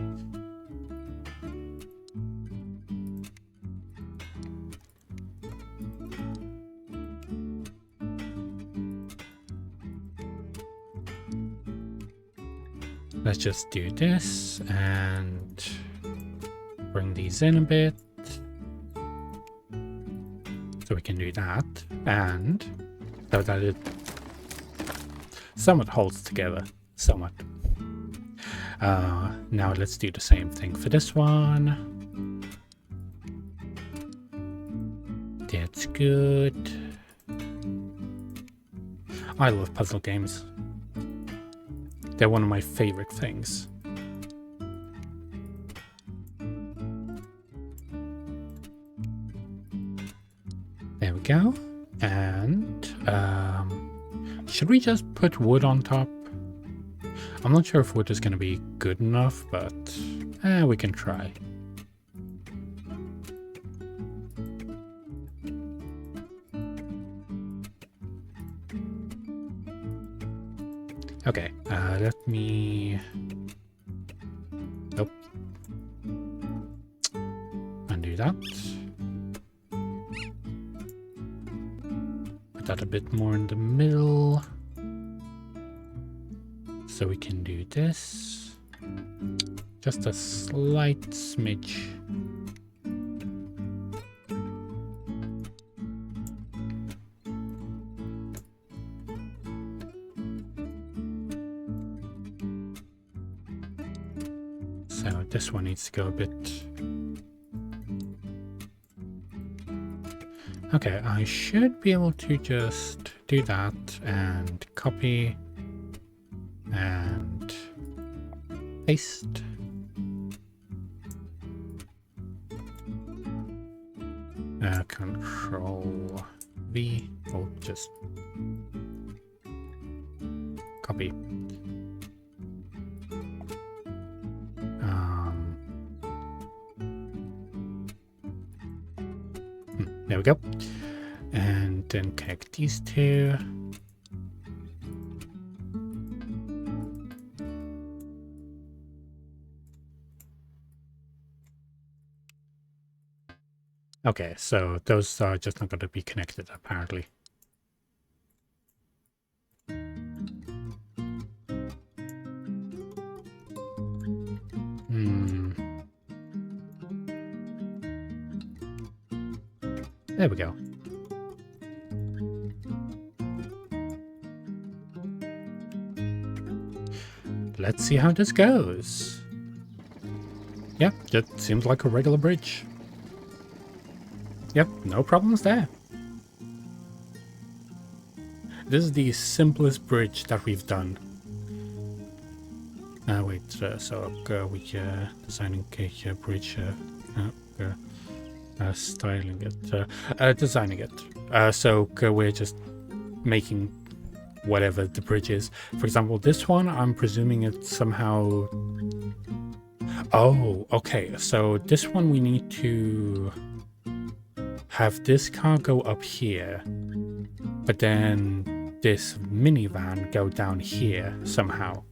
Let's just do this and bring these in a bit. So we can do that, and so that it somewhat holds together, somewhat. Now let's do the same thing for this one. That's good. I love puzzle games. They're one of my favorite things. There we go. And should we just put wood on top? I'm not sure if wood is going to be good enough, but we can try. Okay, let me... Nope. Undo that. Put that a bit more in the middle. So we can do this. Just a slight smidge. So this one needs to go a bit... Okay, I should be able to just do that and copy and paste. Control V, or just copy. There we go. And then connect these two. Okay, so those are just not going to be connected, apparently. There we go. Let's see how this goes. Yeah, that seems like a regular bridge. Yep, no problems there. This is the simplest bridge that we've done. Wait, so we designing a bridge, styling it, designing it. So we're just making whatever the bridge is. For example, this one, I'm presuming it's somehow... Oh, okay. So this one we need to have this car go up here, but then this minivan go down here somehow.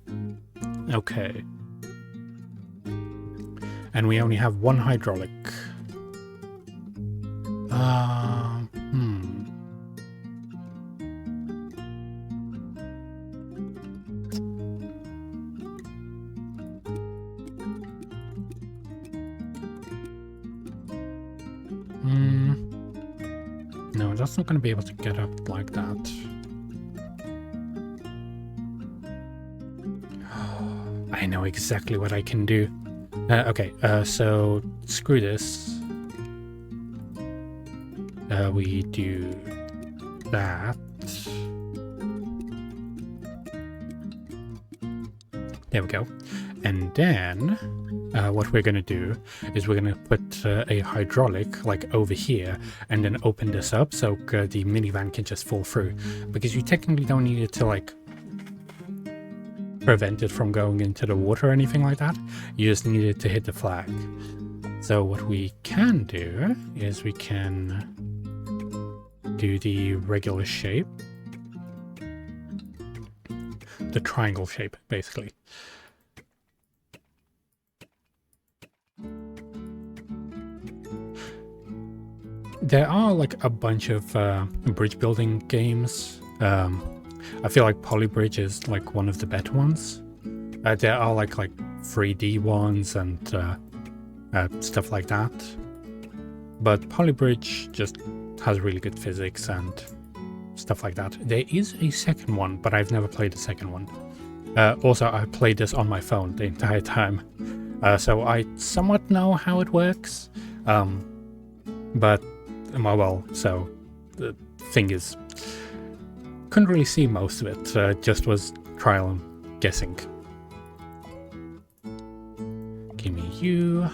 Okay. And we only have one hydraulic. No, that's not going to be able to get up like that. I know exactly what I can do. Okay, so screw this. We do that. There we go. And then what we're going to do is we're going to put a hydraulic like over here and then open this up so the minivan can just fall through. Because you technically don't need it to like prevent it from going into the water or anything like that. You just need it to hit the flag. So what we can do is we can do the regular shape. The triangle shape, basically. There are like a bunch of bridge building games. I feel like Polybridge is like one of the better ones. There are like 3D ones and stuff like that. But Polybridge just has really good physics and stuff like that. There is a second one, but I've never played the second one. Also, I played this on my phone the entire time. So I somewhat know how it works. But, well, so the thing is, couldn't really see most of it, just was trial and guessing. Give me you.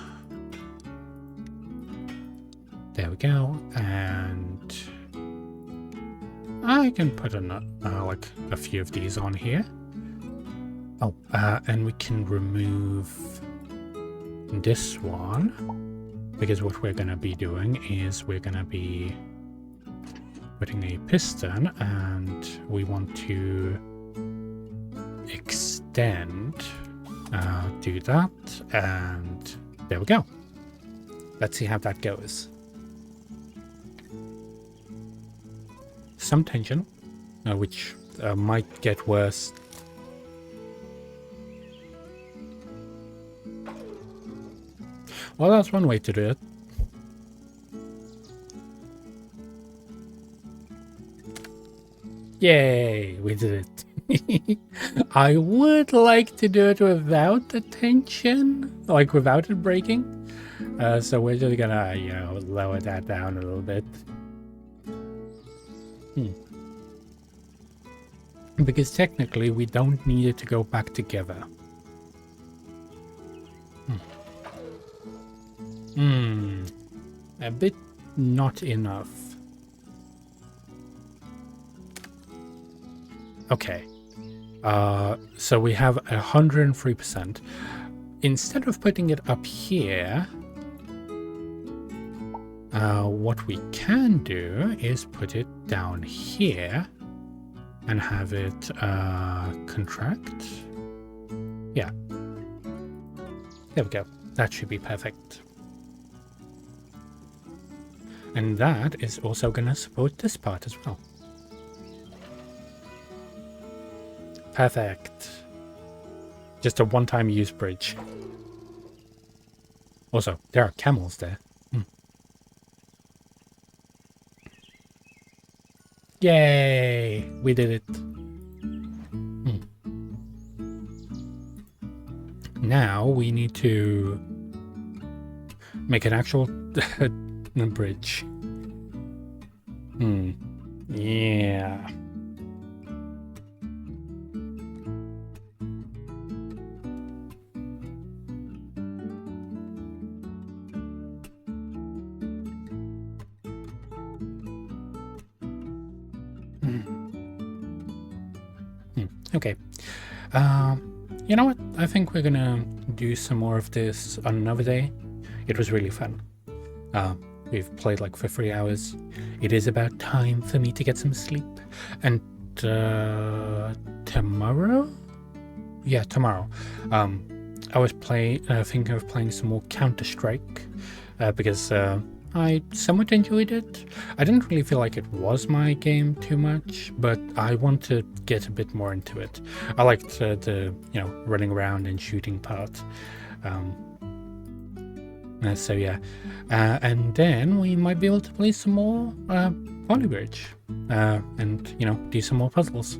There we go, and I can put like a few of these on here. Oh, and we can remove this one, because what we're going to be doing is we're going to be putting a piston, and we want to extend, do that, and there we go. Let's see how that goes. Some tension, which might get worse. Well, that's one way to do it. Yay, we did it. I would like to do it without the tension, like without it breaking. So we're just gonna, you know, lower that down a little bit. Because technically we don't need it to go back together. A bit not enough. Okay. So we have 103%. Instead of putting it up here, what we can do is put it down here and have it contract. Yeah. There we go. That should be perfect. And that is also going to support this part as well. Perfect. Just a one-time use bridge. Also, there are camels there. Yay! We did it. Now we need to make an actual bridge. Yeah. Okay. You know what? I think we're gonna do some more of this on another day. It was really fun. We've played like for 3 hours. It is about time for me to get some sleep. And tomorrow? Yeah, tomorrow. I was thinking of playing some more Counter-Strike because I somewhat enjoyed it. I didn't really feel like it was my game too much, but I want to get a bit more into it. I liked the running around and shooting part. So yeah, and then we might be able to play some more Polybridge and do some more puzzles.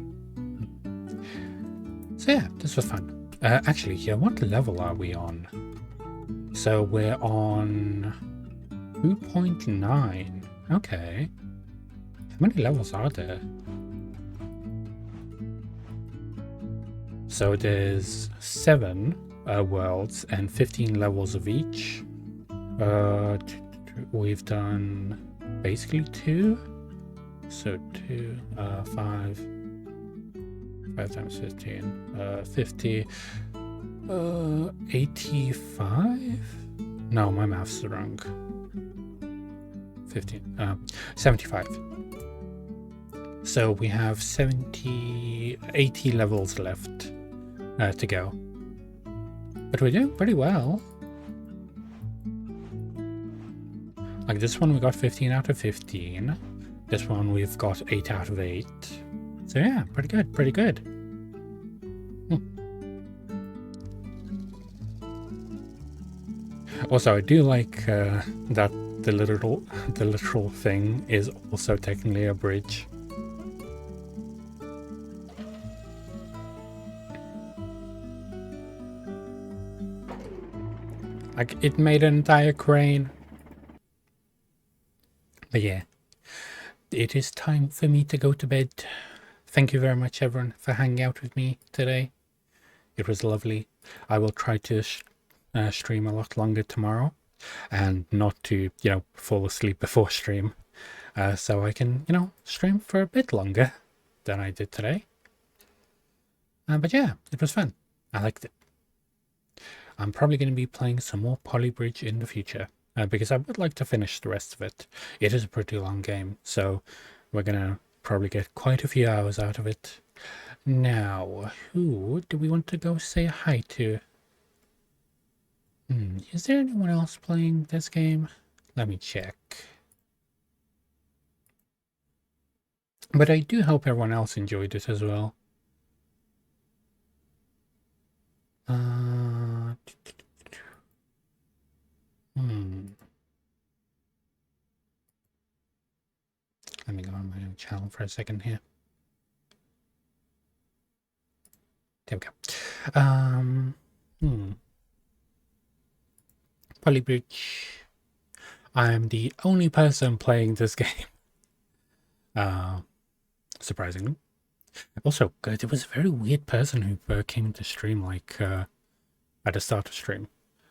So yeah, this was fun. Actually, yeah, what level are we on? So we're on 2.9. Okay. How many levels are there? So there's 7 worlds and 15 levels of each. We've done basically 2. So 2, 5 times 15, 50, 85? No, my math's wrong. 15, 75. So we have 80 levels left to go. But we're doing pretty well. Like this one we got 15 out of 15. This one we've got 8 out of 8. So yeah, pretty good, pretty good. Also, I do like that the literal thing is also technically a bridge. Like it made an entire crane. But yeah, it is time for me to go to bed. Thank you very much, everyone, for hanging out with me today. It was lovely. I will try to stream a lot longer tomorrow, and not to, fall asleep before stream, so I can, stream for a bit longer than I did today. But yeah, it was fun. I liked it. I'm probably going to be playing some more Polybridge in the future, because I would like to finish the rest of it. It is a pretty long game, so we're going to probably get quite a few hours out of it. Now, who do we want to go say hi to? Is there anyone else playing this game? Let me check. But I do hope everyone else enjoyed it as well. Let me go on my own channel for a second here. There we go. Polybridge. I'm the only person playing this game. Surprisingly. Also, there was a very weird person who came into stream, like, at the start of stream.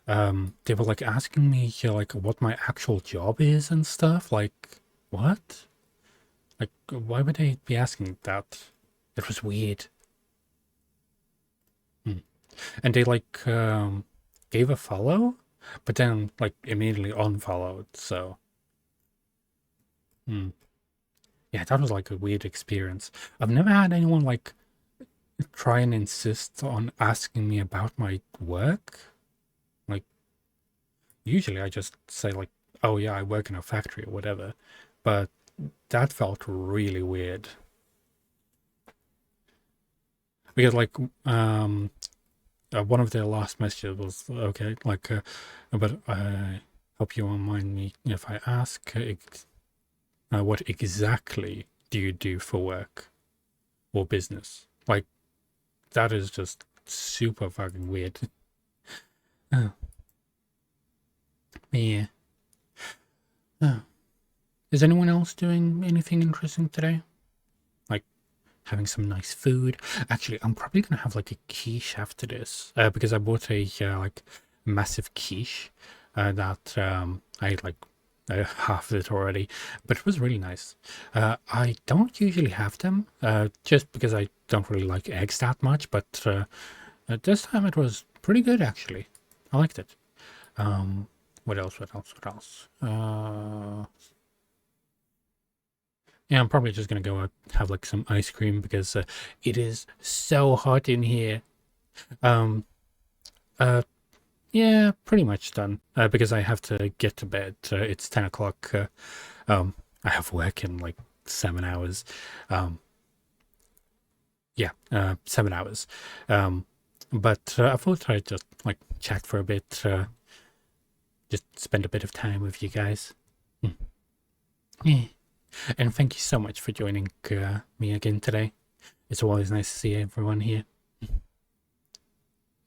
They were, like, asking me, like, what my actual job is and stuff. Like, what? Like, why would they be asking that? It was weird. And they, like, gave a follow, but then, like, immediately unfollowed, so... Yeah, that was, like, a weird experience. I've never had anyone, like, try and insist on asking me about my work. Like, usually I just say, like, oh yeah, I work in a factory or whatever, but that felt really weird because like one of their last messages was okay, like, but I hope you won't mind me if I ask, what exactly do you do for work or business? Like, that is just super fucking weird. Oh, yeah. Oh. Is anyone else doing anything interesting today? Like having some nice food? Actually, I'm probably gonna have like a quiche after this, because I bought a like massive quiche that I ate like half of it already, but it was really nice. I don't usually have them, just because I don't really like eggs that much, but this time it was pretty good actually. I liked it. What else? What else? What else? Yeah, I'm probably just gonna go out have like some ice cream because it is so hot in here. Um, uh, yeah, pretty much done. Because I have to get to bed. It's 10 o'clock. I have work in like 7 hours. Um, yeah, 7 hours. But I thought I'd just like chat for a bit. Just spend a bit of time with you guys. Mm. Yeah. And thank you so much for joining me again today. It's always nice to see everyone here.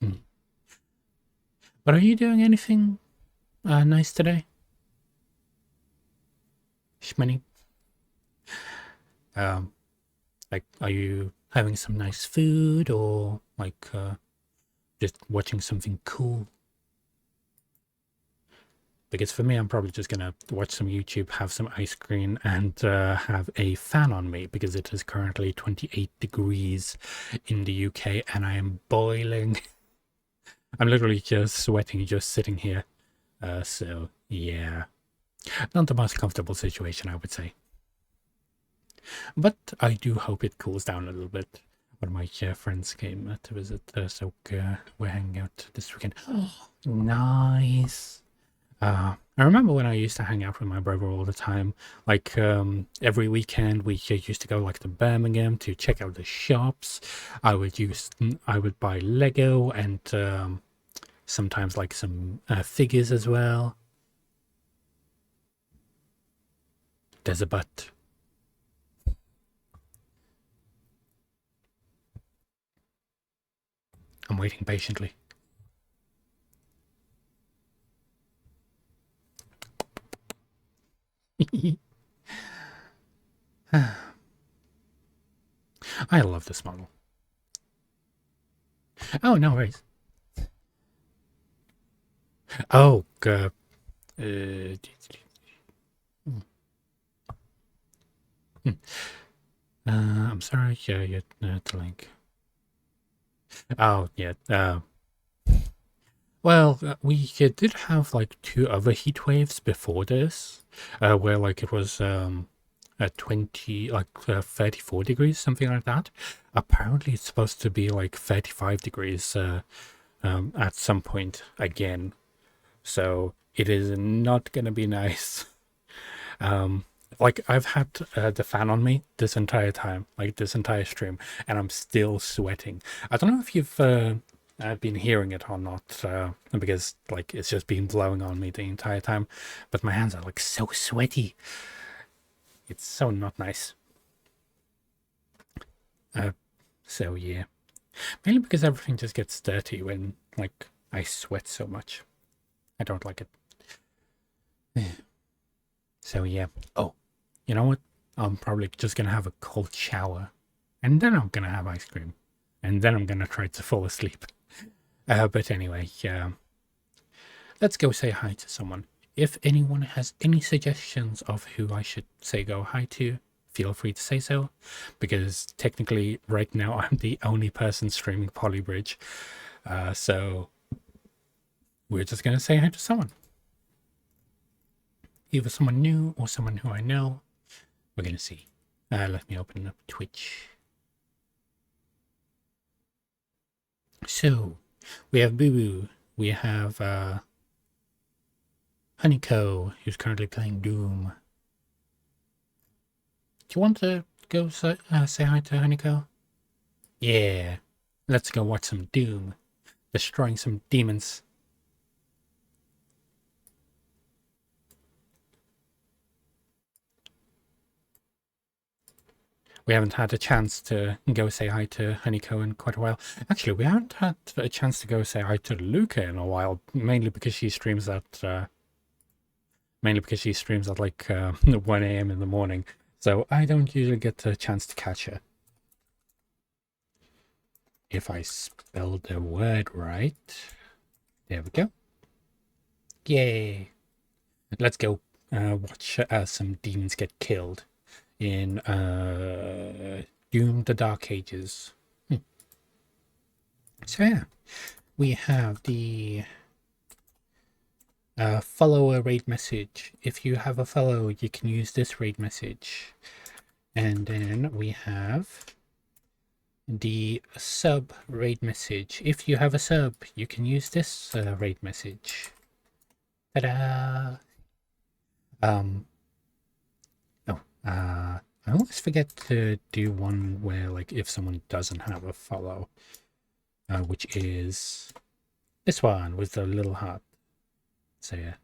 Mm. But are you doing anything nice today? Shmini? Um, like, are you having some nice food or like just watching something cool? Because for me, I'm probably just gonna watch some YouTube, have some ice cream, and have a fan on me because it is currently 28 degrees in the UK and I am boiling. I'm literally just sweating just sitting here. So, yeah. Not the most comfortable situation, I would say. But I do hope it cools down a little bit. One of my friends came to visit, so we're hanging out this weekend. Oh, nice. I remember when I used to hang out with my brother all the time. Like every weekend, we used to go like to Birmingham to check out the shops. I would buy Lego and sometimes like some figures as well. There's a but. I'm waiting patiently. I love this model. Oh, no worries. Oh, uh, I'm sorry. Yeah, the link. Oh, yeah. Well, we did have like two other heat waves before this, where like it was at 20, like 34 degrees, something like that. Apparently, it's supposed to be like 35 degrees at some point again. So it is not gonna be nice. Like I've had the fan on me this entire time, like this entire stream, and I'm still sweating. I don't know if you've been hearing it or not, because like it's just been blowing on me the entire time, but my hands are like so sweaty. It's so not nice. So yeah, mainly because everything just gets dirty when like I sweat so much. I don't like it. So yeah. Oh, you know what? I'm probably just gonna have a cold shower, and then I'm gonna have ice cream, and then I'm gonna try to fall asleep. But anyway, let's go say hi to someone. If anyone has any suggestions of who I should say go hi to, feel free to say so, because technically right now I'm the only person streaming Polybridge. So we're just gonna say hi to someone. Either someone new or someone who I know. We're gonna see. Let me open up Twitch. So we have Boo Boo. We have Honeyco, who's currently playing Doom. Do you want to go say hi to Honeyco? Yeah, let's go watch some Doom, destroying some demons. We haven't had a chance to go say hi to Honeyco in quite a while. Actually, we haven't had a chance to go say hi to Luca in a while, mainly because she streams at like 1 a.m. in the morning. So I don't usually get a chance to catch her. If I spell the word right. There we go. Yay. Let's go watch some demons get killed in Doom the Dark Ages. So yeah, we have the follower raid message. If you have a follow, you can use this raid message. And then we have the sub raid message. If you have a sub, you can use this raid message. Ta-da! I always forget to do one where, like, if someone doesn't have a follow, which is this one with the little heart. So yeah.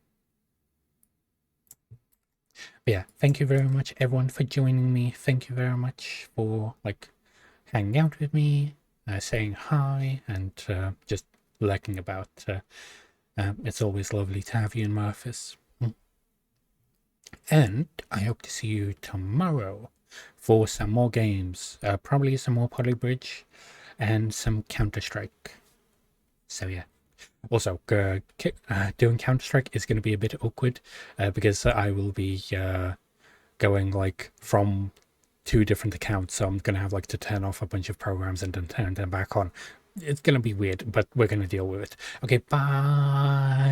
But yeah, thank you very much everyone for joining me. Thank you very much for like hanging out with me, saying hi, and just lurking about. It's always lovely to have you in my office. And I hope to see you tomorrow for some more games, probably some more Polybridge and some Counter-Strike. So yeah. Also, doing Counter-Strike is going to be a bit awkward because I will be going like from 2 different accounts, so I'm going to have like to turn off a bunch of programs and then turn them back on. It's going to be weird, but we're going to deal with it. Okay, bye.